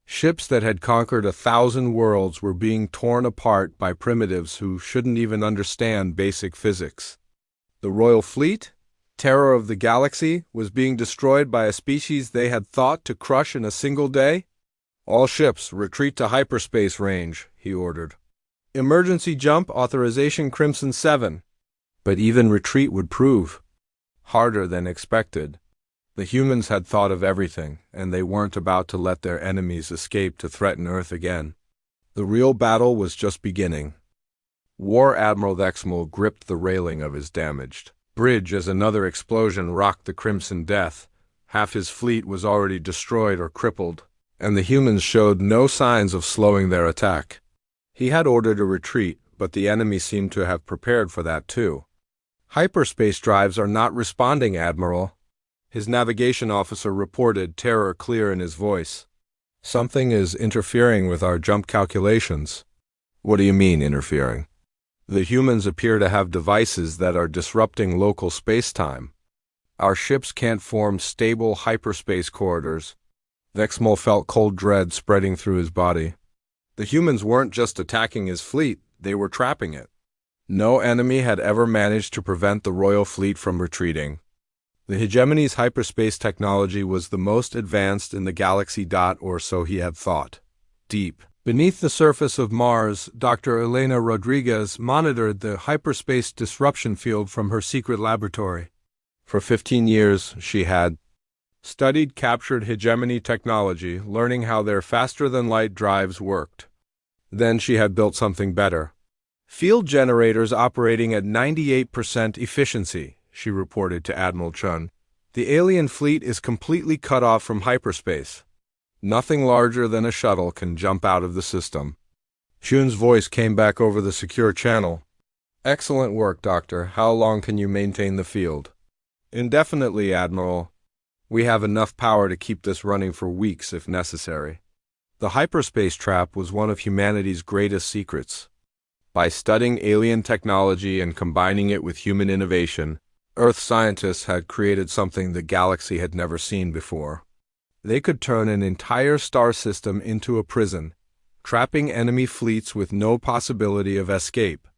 Speaker 1: ships that had conquered 1,000 worlds were being torn apart by primitives who shouldn't even understand basic physics. The Royal Fleet, terror of the galaxy, was being destroyed by a species they had thought to crush in a single day. "All ships, retreat to hyperspace range," he ordered. "Emergency jump authorization Crimson 7. But even retreat would prove harder than expected. The humans had thought of everything, and they weren't about to let their enemies escape to threaten Earth again. The real battle was just beginning. War Admiral Nexmol gripped the railing of his damaged bridge as another explosion rocked the Crimson Death. Half his fleet was already destroyed or crippled, and the humans showed no signs of slowing their attack. He had ordered a retreat, but the enemy seemed to have prepared for that too. "Hyperspace drives are not responding, Admiral," his navigation officer reported, terror clear in his voice. "Something is interfering with our jump calculations." "What do you mean, interfering?" "The humans appear to have devices that are disrupting local space-time. Our ships can't form stable hyperspace corridors." Nexmol felt cold dread spreading through his body. The humans weren't just attacking his fleet, they were trapping it. No enemy had ever managed to prevent the Royal Fleet from retreating. The hegemony's hyperspace technology was the most advanced in the galaxy, or so he had thought. Deep beneath the surface of Mars, Dr. Elena Rodriguez monitored the hyperspace disruption field from her secret laboratory. For 15 years, she had studied captured hegemony technology, learning how their faster-than-light drives worked. Then she had built something better. Field generators operating at 98% efficiency, she reported to Admiral Chun. The alien fleet is completely cut off from hyperspace. Nothing larger than a shuttle can jump out of the system. Chun's voice came back over the secure channel. Excellent work, Doctor. How long can you maintain the field? Indefinitely, Admiral. We have enough power to keep this running for weeks if necessary. The hyperspace trap was one of humanity's greatest secrets. By studying alien technology and combining it with human innovation, Earth scientists had created something the galaxy had never seen before. They could turn an entire star system into a prison, trapping enemy fleets with no possibility of escape.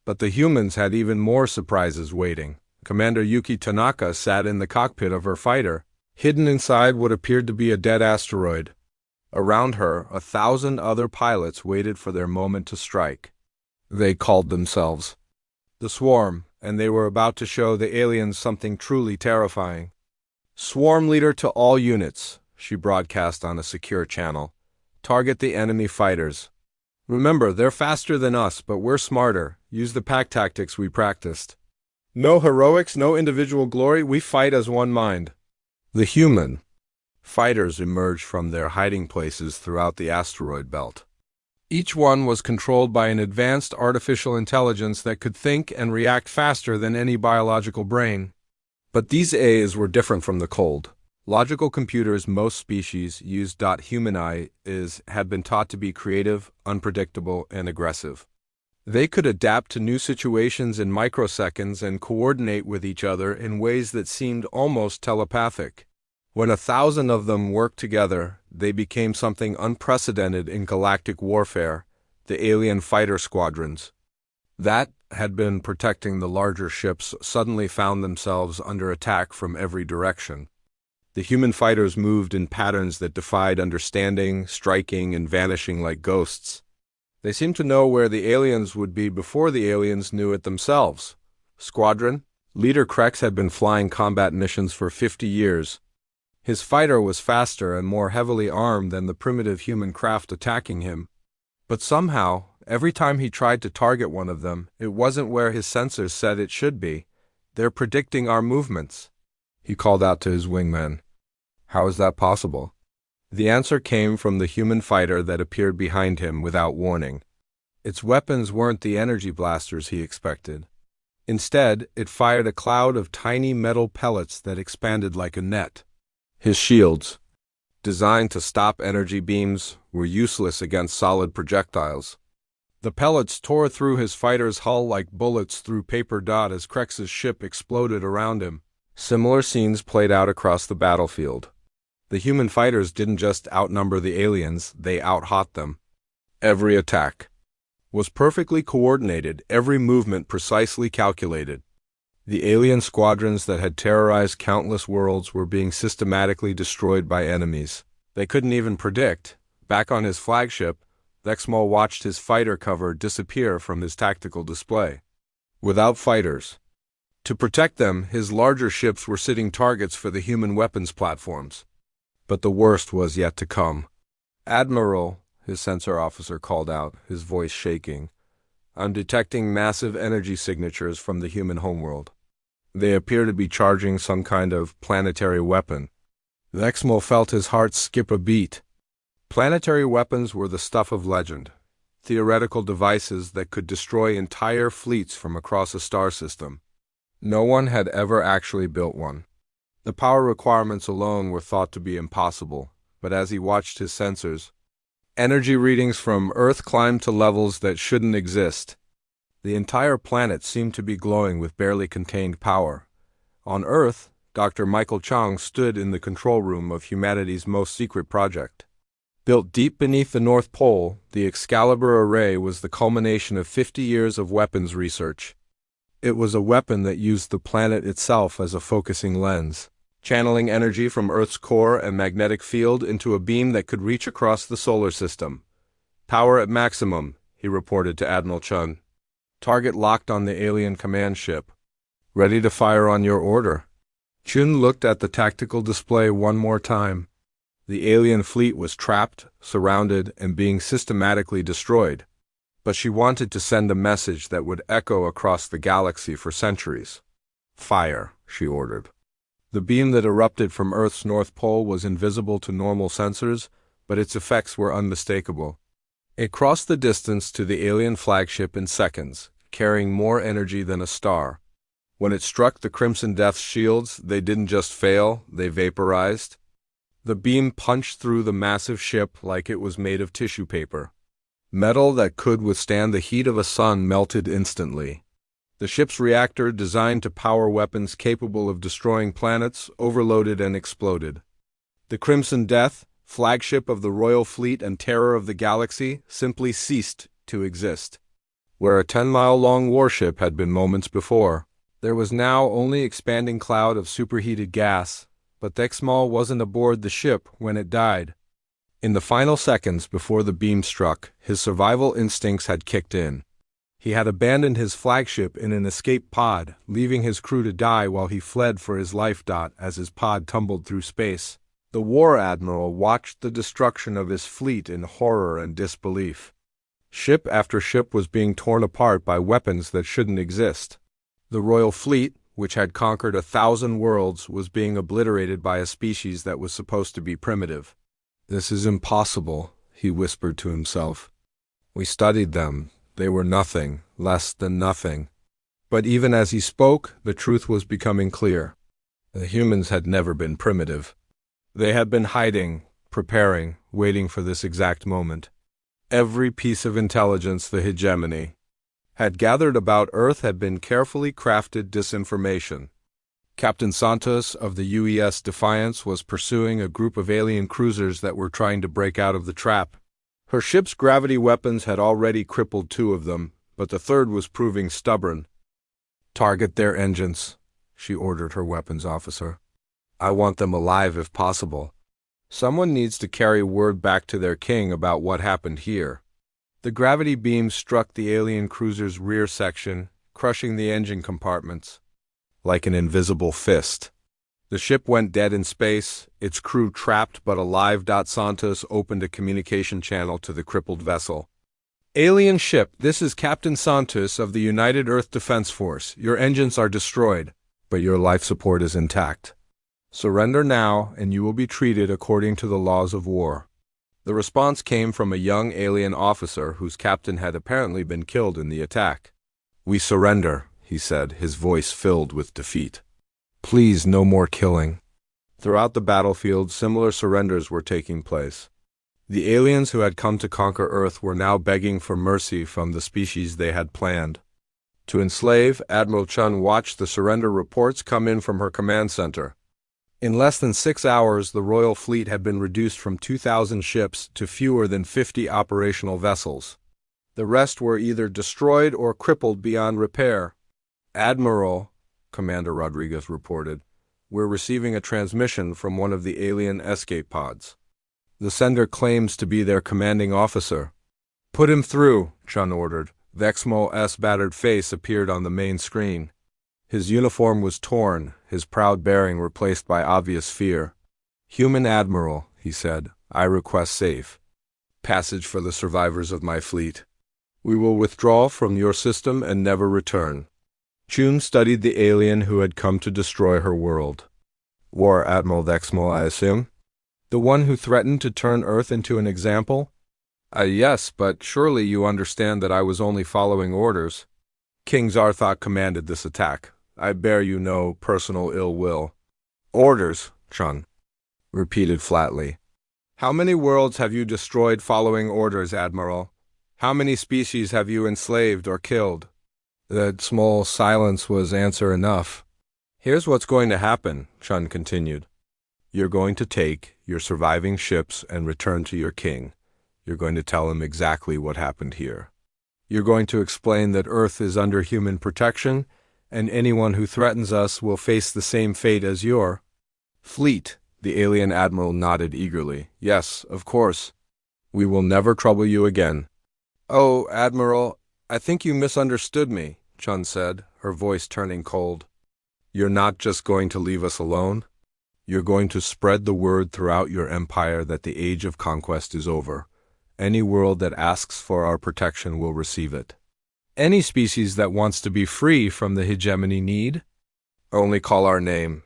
Speaker 1: But the humans had even more surprises waiting. Commander Yuki Tanaka sat in the cockpit of her fighter, hidden inside what appeared to be a dead asteroid. Around her, 1,000 other pilots waited for their moment to strike. They called themselves the Swarm, and they were about to show the aliens something truly terrifying. Swarm leader to all units, she broadcast on a secure channel. Target the enemy fighters. Remember, they're faster than us, but we're smarter. Use the pack tactics we practiced. No heroics, no individual glory, we fight as one mind. The human fighters emerged from their hiding places throughout the asteroid belt. Each one was controlled by an advanced artificial intelligence that could think and react faster than any biological brain. But these A's were different from the cold. Logical computers most species use. Human eye had been taught to be creative, unpredictable, and aggressive. They could adapt to new situations in microseconds and coordinate with each other in ways that seemed almost telepathic. When 1,000 of them worked together, they became something unprecedented in galactic warfare, the alien fighter squadrons. That had been protecting the larger ships suddenly found themselves under attack from every direction. The human fighters moved in patterns that defied understanding, striking and vanishing like ghosts. They seemed to know where the aliens would be before the aliens knew it themselves. Squadron Leader Krex had been flying combat missions for 50 years. His fighter was faster and more heavily armed than the primitive human craft attacking him. But somehow, every time he tried to target one of them, it wasn't where his sensors said it should be. They're predicting our movements. He called out to his wingman. How is that possible? The answer came from the human fighter that appeared behind him without warning. Its weapons weren't the energy blasters he expected. Instead, it fired a cloud of tiny metal pellets that expanded like a net. His shields, designed to stop energy beams, were useless against solid projectiles. The pellets tore through his fighter's hull like bullets through paper. As Krex's ship exploded around him. Similar scenes played out across the battlefield. The human fighters didn't just outnumber the aliens, they out-hot them. Every attack was perfectly coordinated, every movement precisely calculated. The alien squadrons that had terrorized countless worlds were being systematically destroyed by enemies they couldn't even predict. Back on his flagship, Lexmo watched his fighter cover disappear from his tactical display. Without fighters to protect them, his larger ships were sitting targets for the human weapons platforms. But the worst was yet to come. Admiral, his sensor officer called out, his voice shaking. I'm detecting massive energy signatures from the human homeworld. They appear to be charging some kind of planetary weapon. Lexmo felt his heart skip a beat. Planetary weapons were the stuff of legend, theoretical devices that could destroy entire fleets from across a star system. No one had ever actually built one. The power requirements alone were thought to be impossible, but as he watched his sensors, energy readings from Earth climbed to levels that shouldn't exist. The entire planet seemed to be glowing with barely contained power. On Earth, Dr. Michael Chang stood in the control room of humanity's most secret project. Built deep beneath the North Pole, the Excalibur Array was the culmination of 50 years of weapons research. It was a weapon that used the planet itself as a focusing lens, channeling energy from Earth's core and magnetic field into a beam that could reach across the solar system. Power at maximum, he reported to Admiral Chun. Target locked on the alien command ship. Ready to fire on your order. Chun looked at the tactical display one more time. The alien fleet was trapped, surrounded, and being systematically destroyed. But she wanted to send a message that would echo across the galaxy for centuries. Fire, she ordered. The beam that erupted from Earth's North Pole was invisible to normal sensors, but its effects were unmistakable. It crossed the distance to the alien flagship in seconds, carrying more energy than a star. When it struck the Crimson Death's shields, they didn't just fail, they vaporized. The beam punched through the massive ship like it was made of tissue paper. Metal that could withstand the heat of a sun melted instantly. The ship's reactor, designed to power weapons capable of destroying planets, overloaded and exploded. The Crimson Death, flagship of the Royal Fleet and terror of the galaxy, simply ceased to exist. Where a 10-mile-long warship had been moments before, there was now only expanding cloud of superheated gas, but Dexmal wasn't aboard the ship when it died. In the final seconds before the beam struck, his survival instincts had kicked in. He had abandoned his flagship in an escape pod, leaving his crew to die while he fled for his life. As his pod tumbled through space, the War Admiral watched the destruction of his fleet in horror and disbelief. Ship after ship was being torn apart by weapons that shouldn't exist. The Royal Fleet, which had conquered 1,000 worlds, was being obliterated by a species that was supposed to be primitive. "This is impossible," he whispered to himself. "We studied them. They were nothing, less than nothing." But even as he spoke, the truth was becoming clear. The humans had never been primitive. They had been hiding, preparing, waiting for this exact moment. Every piece of intelligence the hegemony had gathered about Earth had been carefully crafted disinformation. Captain Santos of the UES Defiance was pursuing a group of alien cruisers that were trying to break out of the trap. Her ship's gravity weapons had already crippled 2 of them, but the third was proving stubborn. "Target their engines," she ordered her weapons officer. "I want them alive if possible. Someone needs to carry word back to their king about what happened here." The gravity beam struck the alien cruiser's rear section, crushing the engine compartments. Like an invisible fist, the ship went dead in space, its crew trapped but alive. Santos opened a communication channel to the crippled vessel. "Alien ship, this is Captain Santos of the United Earth Defense Force. Your engines are destroyed, but your life support is intact. Surrender now, and you will be treated according to the laws of war." The response came from a young alien officer whose captain had apparently been killed in the attack. "We surrender," he said, his voice filled with defeat. "Please, no more killing." Throughout the battlefield, similar surrenders were taking place. The aliens who had come to conquer Earth were now begging for mercy from the species they had planned to enslave. Admiral Chun watched the surrender reports come in from her command center. In less than 6 hours, the Royal Fleet had been reduced from 2,000 ships to fewer than 50 operational vessels. The rest were either destroyed or crippled beyond repair. "Admiral," Commander Rodriguez reported, "we're receiving a transmission from one of the alien escape pods. The sender claims to be their commanding officer." "Put him through," Chun ordered. Vexmo's battered face appeared on the main screen. His uniform was torn, his proud bearing replaced by obvious fear. "Human Admiral," he said, "I request safe passage for the survivors of my fleet. We will withdraw from your system and never return." Chun studied the alien who had come to destroy her world. "War Admiral Vexmo, I assume? The one who threatened to turn Earth into an example?" Yes, but surely you understand that I was only following orders. King Zarthok commanded this attack. I bear you no personal ill will." "Orders," Chun repeated flatly. "How many worlds have you destroyed following orders, Admiral? How many species have you enslaved or killed?" That small silence was answer enough. "Here's what's going to happen," Chun continued. "You're going to take your surviving ships and return to your king. You're going to tell him exactly what happened here. You're going to explain that Earth is under human protection, and anyone who threatens us will face the same fate as your fleet." The alien admiral nodded eagerly. "Yes, of course. We will never trouble you again." "Oh, Admiral, I think you misunderstood me," Chun said, her voice turning cold. You're not just going to leave us alone. You're going to spread the word throughout your empire that the age of conquest is over. Any world that asks for our protection will receive it. Any species that wants to be free from the hegemony need only call our name.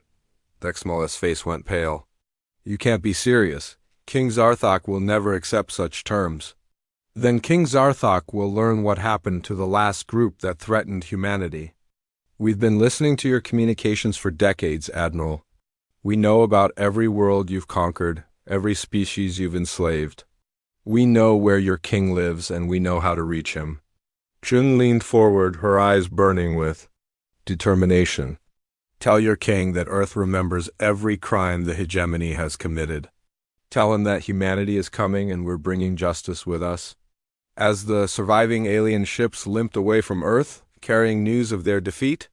Speaker 1: Dexmol's face went pale. You can't be serious. King Zarthok will never accept such terms. Then King Zarthok will learn what happened to the last group that threatened humanity. We've been listening to your communications for decades, Admiral. We know about every world you've conquered, every species you've enslaved. We know where your king lives, and we know how to reach him. Jun leaned forward, her eyes burning with determination. Tell your king that Earth remembers every crime the hegemony has committed. Tell him that humanity is coming and we're bringing justice with us. As the surviving alien ships limped away from Earth, carrying news of their defeat,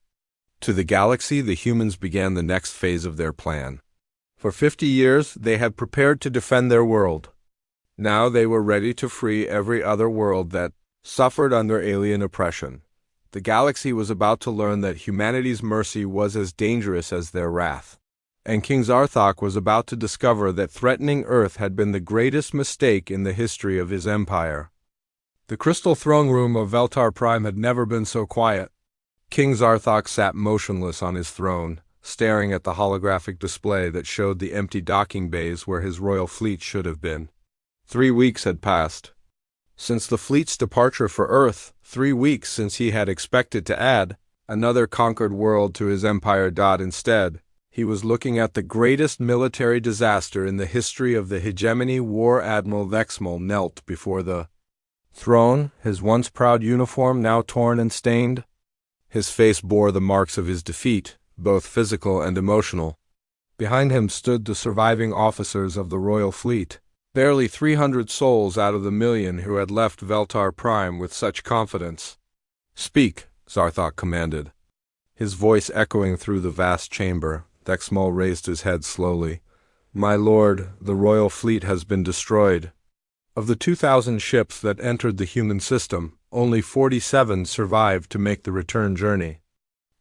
Speaker 1: to the galaxy the humans began the next phase of their plan. For 50 years they had prepared to defend their world. Now they were ready to free every other world that suffered under alien oppression. The galaxy was about to learn that humanity's mercy was as dangerous as their wrath. And King Zarthok was about to discover that threatening Earth had been the greatest mistake in the history of his empire. The crystal throne room of Veltar Prime had never been so quiet. King Zarthok sat motionless on his throne, staring at the holographic display that showed the empty docking bays where his royal fleet should have been. 3 weeks had passed. Since the fleet's departure for Earth, 3 weeks since he had expected to add another conquered world to his empire. Instead, he was looking at the greatest military disaster in the history of the hegemony. War Admiral Vexmal knelt before the throne, his once proud uniform now torn and stained. His face bore the marks of his defeat, both physical and emotional. Behind him stood the surviving officers of the royal fleet, barely 300 souls out of the million who had left Veltar Prime with such confidence. Speak, Zarthok commanded. His voice echoing through the vast chamber, Dexmal raised his head slowly. My lord, the royal fleet has been destroyed. Of the 2,000 ships that entered the human system, only 47 survived to make the return journey.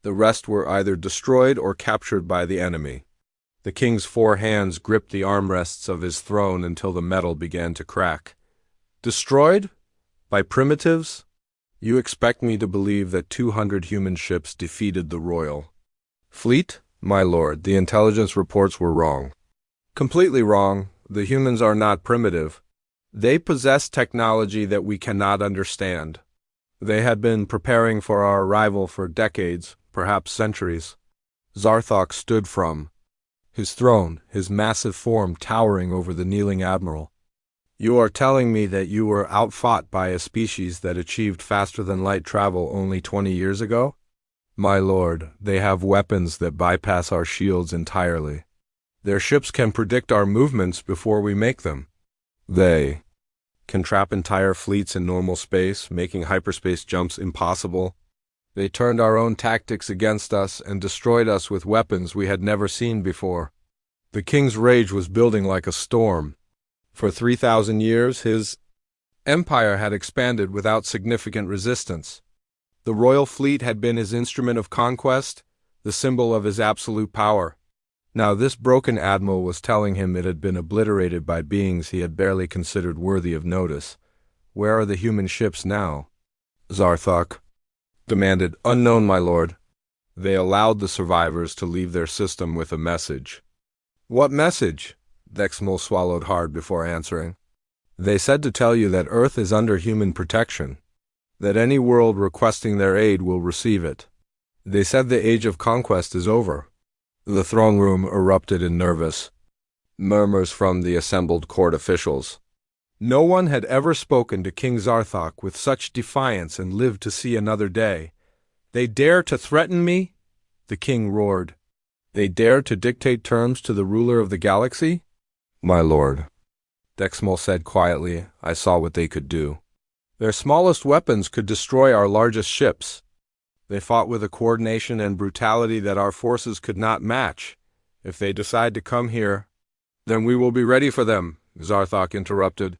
Speaker 1: The rest were either destroyed or captured by the enemy. The king's 4 hands gripped the armrests of his throne until the metal began to crack. Destroyed? By primitives? You expect me to believe that 200 human ships defeated the royal fleet? My lord, the intelligence reports were wrong. Completely wrong. The humans are not primitive. They possess technology that we cannot understand. They had been preparing for our arrival for decades, perhaps centuries. Zarthok stood from his throne, his massive form towering over the kneeling admiral. You are telling me that you were outfought by a species that achieved faster than light travel only 20 years ago? My lord, they have weapons that bypass our shields entirely. Their ships can predict our movements before we make them. They can trap entire fleets in normal space, making hyperspace jumps impossible. They turned our own tactics against us and destroyed us with weapons we had never seen before. The king's rage was building like a storm. For 3,000 years, his empire had expanded without significant resistance. The royal fleet had been his instrument of conquest, the symbol of his absolute power. Now this broken admiral was telling him it had been obliterated by beings he had barely considered worthy of notice. Where are the human ships now? Zarthok demanded. Unknown, my lord. They allowed the survivors to leave their system with a message. What message? Dexmal swallowed hard before answering. They said to tell you that Earth is under human protection, that any world requesting their aid will receive it. They said the age of conquest is over. The throne room erupted in nervous murmurs from the assembled court officials. No one had ever spoken to King Zarthok with such defiance and lived to see another day. They dare to threaten me? The king roared. They dare to dictate terms to the ruler of the galaxy? My lord, Dexmal said quietly, I saw what they could do. Their smallest weapons could destroy our largest ships. They fought with a coordination and brutality that our forces could not match. If they decide to come here, then we will be ready for them, Zarthok interrupted.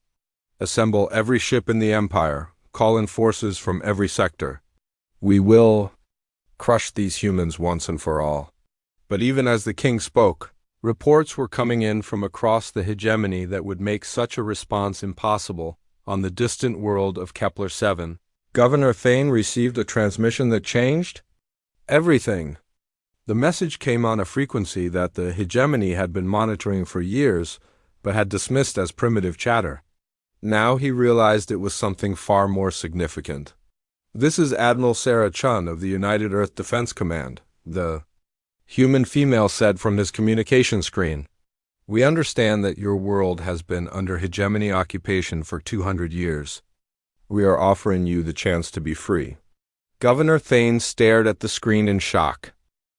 Speaker 1: Assemble every ship in the Empire. Call in forces from every sector. We will crush these humans once and for all. But even as the king spoke, reports were coming in from across the hegemony that would make such a response impossible. On the distant world of Kepler-7, Governor Thane received a transmission that changed everything. The message came on a frequency that the hegemony had been monitoring for years, but had dismissed as primitive chatter. Now he realized it was something far more significant. "This is Admiral Sarah Chun of the United Earth Defense Command," the human female said from his communication screen. "We understand that your world has been under hegemony occupation for 200 years. We are offering you the chance to be free." Governor Thane stared at the screen in shock.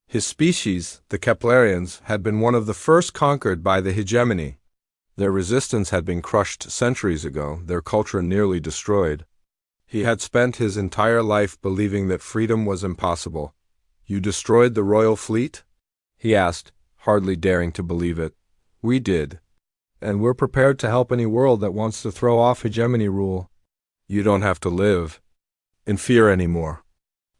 Speaker 1: His species, the Keplerians, had been one of the first conquered by the hegemony. Their resistance had been crushed centuries ago, their culture nearly destroyed. He had spent his entire life believing that freedom was impossible. "You destroyed the royal fleet?" he asked, hardly daring to believe it. "We did. And we're prepared to help any world that wants to throw off hegemony rule. You don't have to live in fear anymore."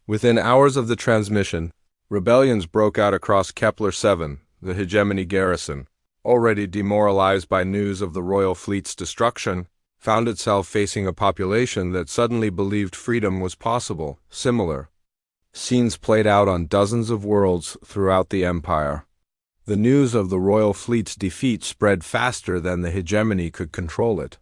Speaker 1: Within hours of the transmission, rebellions broke out across Kepler-7, the hegemony garrison, already demoralized by news of the royal fleet's destruction, found itself facing a population that suddenly believed freedom was possible. Similar scenes played out on dozens of worlds throughout the Empire. The news of the royal fleet's defeat spread faster than the hegemony could control it.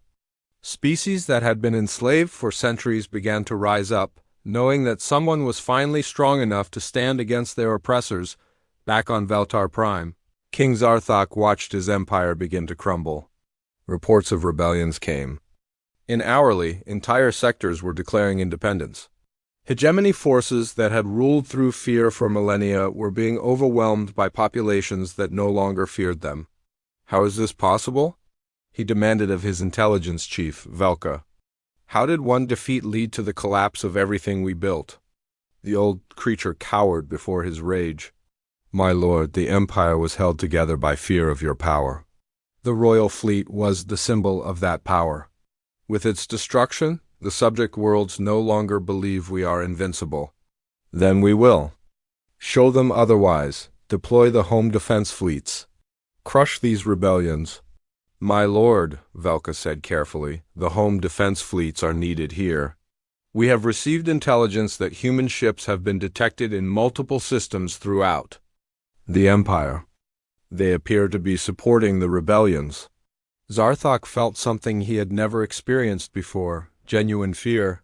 Speaker 1: Species that had been enslaved for centuries began to rise up, knowing that someone was finally strong enough to stand against their oppressors. Back on Veltar Prime, King Zarthok watched his empire begin to crumble. Reports of rebellions came. Hourly, entire sectors were declaring independence. Hegemony forces that had ruled through fear for millennia were being overwhelmed by populations that no longer feared them. "How is this possible?" he demanded of his intelligence chief, Velka. "How did one defeat lead to the collapse of everything we built?" The old creature cowered before his rage. "My lord, the Empire was held together by fear of your power. The royal fleet was the symbol of that power. With its destruction, the subject worlds no longer believe we are invincible. Then we will show them otherwise, deploy the home defense fleets, crush these rebellions." "My lord," Velka said carefully, "the home defense fleets are needed here. We have received intelligence that human ships have been detected in multiple systems throughout the Empire. They appear to be supporting the rebellions." Zarthok felt something he had never experienced before, genuine fear.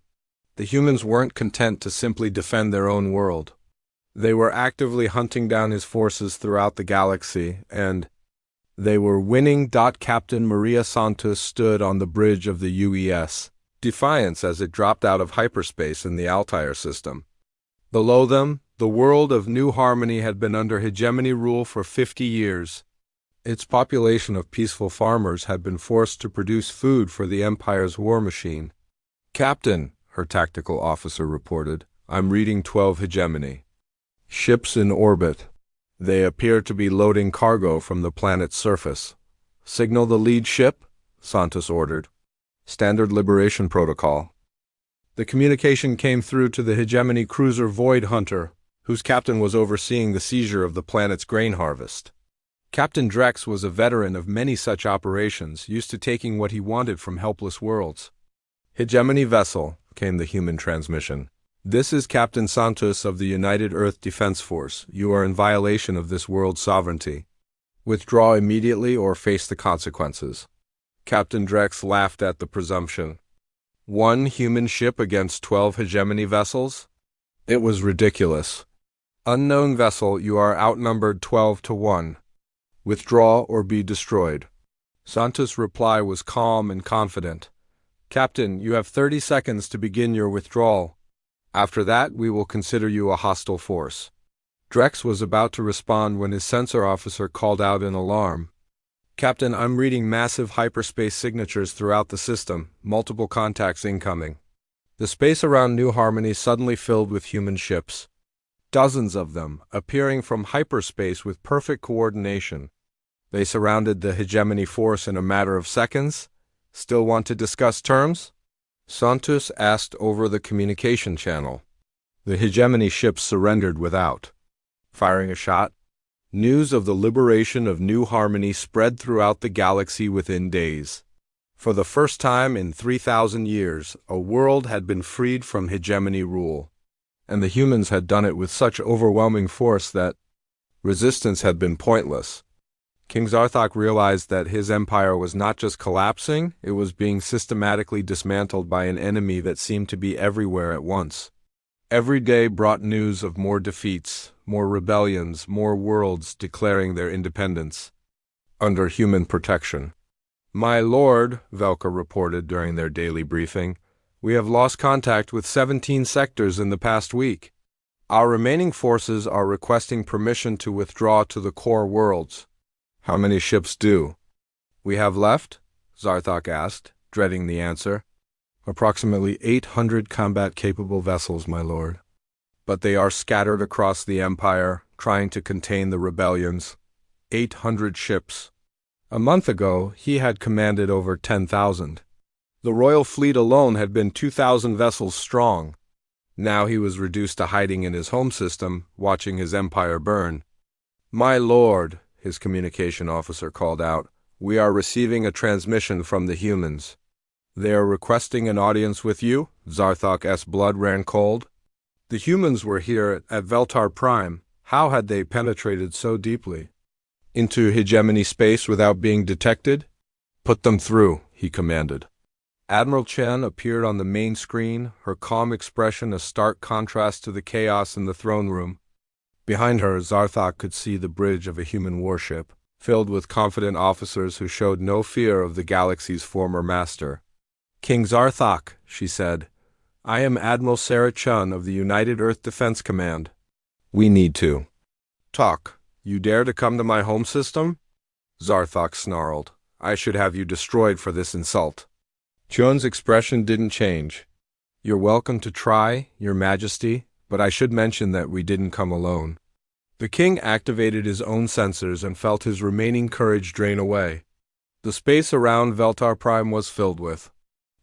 Speaker 1: The humans weren't content to simply defend their own world. They were actively hunting down his forces throughout the galaxy, and they were winning. Captain Maria Santos stood on the bridge of the UES Defiance as it dropped out of hyperspace in the Altair system. Below them, the world of New Harmony had been under hegemony rule for 50 years. Its population of peaceful farmers had been forced to produce food for the Empire's war machine. "Captain," her tactical officer reported, "I'm reading 12 hegemony ships in orbit. They appear to be loading cargo from the planet's surface." "Signal the lead ship," Santos ordered. "Standard liberation protocol." The communication came through to the hegemony cruiser Void Hunter, whose captain was overseeing the seizure of the planet's grain harvest. Captain Drex was a veteran of many such operations, used to taking what he wanted from helpless worlds. "Hegemony vessel," came the human transmission. "This is Captain Santos of the United Earth Defense Force. You are in violation of this world's sovereignty. Withdraw immediately or face the consequences." Captain Drex laughed at the presumption. One human ship against 12 hegemony vessels? It was ridiculous. "Unknown vessel, you are outnumbered 12-1. Withdraw or be destroyed." Santos' reply was calm and confident. "Captain, you have 30 seconds to begin your withdrawal. After that, we will consider you a hostile force." Drex was about to respond when his sensor officer called out in alarm. "Captain, I'm reading massive hyperspace signatures throughout the system, multiple contacts incoming." The space around New Harmony suddenly filled with human ships. Dozens of them, appearing from hyperspace with perfect coordination. They surrounded the hegemony force in a matter of seconds. "Still want to discuss terms?" Santos asked over the communication channel. The hegemony ships surrendered without firing a shot. News of the liberation of New Harmony spread throughout the galaxy within days. For the first time in 3,000 years, a world had been freed from hegemony rule. And the humans had done it with such overwhelming force that resistance had been pointless. King Zarthok realized that his empire was not just collapsing, it was being systematically dismantled by an enemy that seemed to be everywhere at once. Every day brought news of more defeats, more rebellions, more worlds declaring their independence under human protection. "My lord," Velka reported during their daily briefing, "we have lost contact with 17 sectors in the past week. Our remaining forces are requesting permission to withdraw to the core worlds." "How many ships do we have left?" Zarthok asked, dreading the answer. "Approximately 800 combat-capable vessels, my lord. But they are scattered across the Empire, trying to contain the rebellions. 800 ships. A month ago, he had commanded over 10,000. The royal fleet alone had been 2,000 vessels strong. Now he was reduced to hiding in his home system, watching his empire burn. "My lord," his communication officer called out, "we are receiving a transmission from the humans." "They are requesting an audience with you?" Zarthok's blood ran cold. The humans were here at Veltar Prime. How had they penetrated so deeply into hegemony space without being detected? "Put them through," he commanded. Admiral Chen appeared on the main screen, her calm expression a stark contrast to the chaos in the throne room. Behind her, Zarthok could see the bridge of a human warship, filled with confident officers who showed no fear of the galaxy's former master. "King Zarthok," she said, "I am Admiral Sarah Chun of the United Earth Defense Command. We need to talk. You dare to come to my home system?" Zarthok snarled. "I should have you destroyed for this insult." Chun's expression didn't change. "You're welcome to try, Your Majesty, but I should mention that we didn't come alone." The king activated his own sensors and felt his remaining courage drain away. The space around Veltar Prime was filled with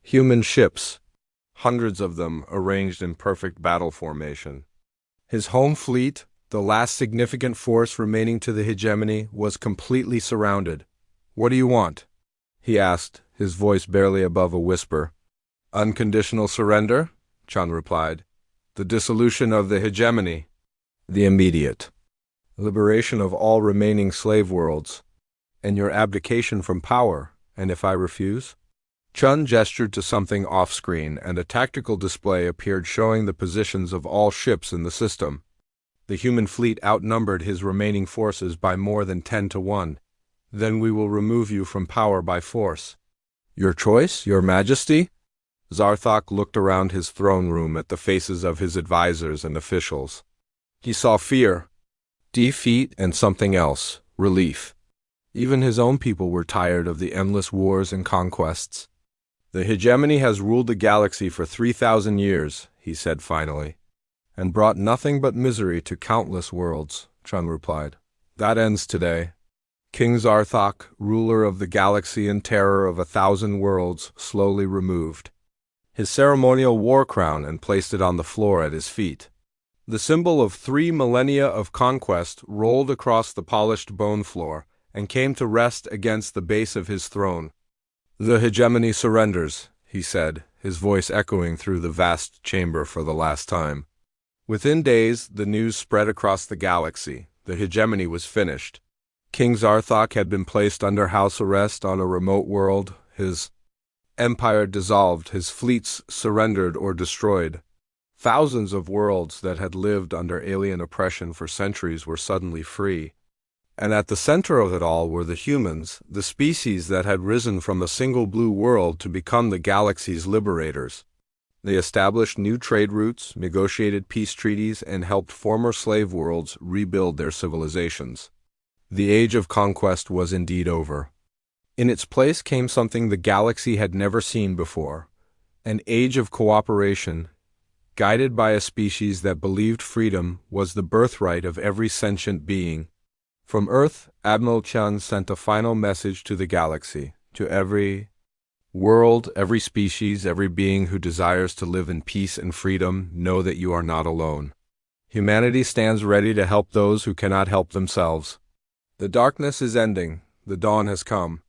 Speaker 1: human ships, hundreds of them arranged in perfect battle formation. His home fleet, the last significant force remaining to the hegemony, was completely surrounded. "What do you want?" he asked, his voice barely above a whisper. "Unconditional surrender," Chun replied. "The dissolution of the hegemony. The immediate liberation of all remaining slave worlds. And your abdication from power. And if I refuse?" Chun gestured to something off-screen, and a tactical display appeared showing the positions of all ships in the system. The human fleet outnumbered his remaining forces by more than 10 to 1. "Then we will remove you from power by force." "Your choice, Your Majesty?" Zarthok looked around his throne room at the faces of his advisors and officials. He saw fear, defeat, and something else, relief. Even his own people were tired of the endless wars and conquests. "The hegemony has ruled the galaxy for 3,000 years, he said finally, "and brought nothing but misery to countless worlds," Chun replied. "That ends today." King Zarthok, ruler of the galaxy and terror of 1,000 worlds, slowly removed his ceremonial war crown and placed it on the floor at his feet. The symbol of 3 millennia of conquest rolled across the polished bone floor and came to rest against the base of his throne. "The hegemony surrenders," he said, his voice echoing through the vast chamber for the last time. Within days, the news spread across the galaxy. The hegemony was finished. King Zarthok had been placed under house arrest on a remote world, his empire dissolved, his fleets surrendered or destroyed. Thousands of worlds that had lived under alien oppression for centuries were suddenly free. And at the center of it all were the humans, the species that had risen from a single blue world to become the galaxy's liberators. They established new trade routes, negotiated peace treaties, and helped former slave worlds rebuild their civilizations. The age of conquest was indeed over. In its place came something the galaxy had never seen before, an age of cooperation, guided by a species that believed freedom was the birthright of every sentient being. From Earth, Admiral Chun sent a final message to the galaxy, to every world, every species, every being who desires to live in peace and freedom. Know that you are not alone. Humanity stands ready to help those who cannot help themselves. The darkness is ending, the dawn has come.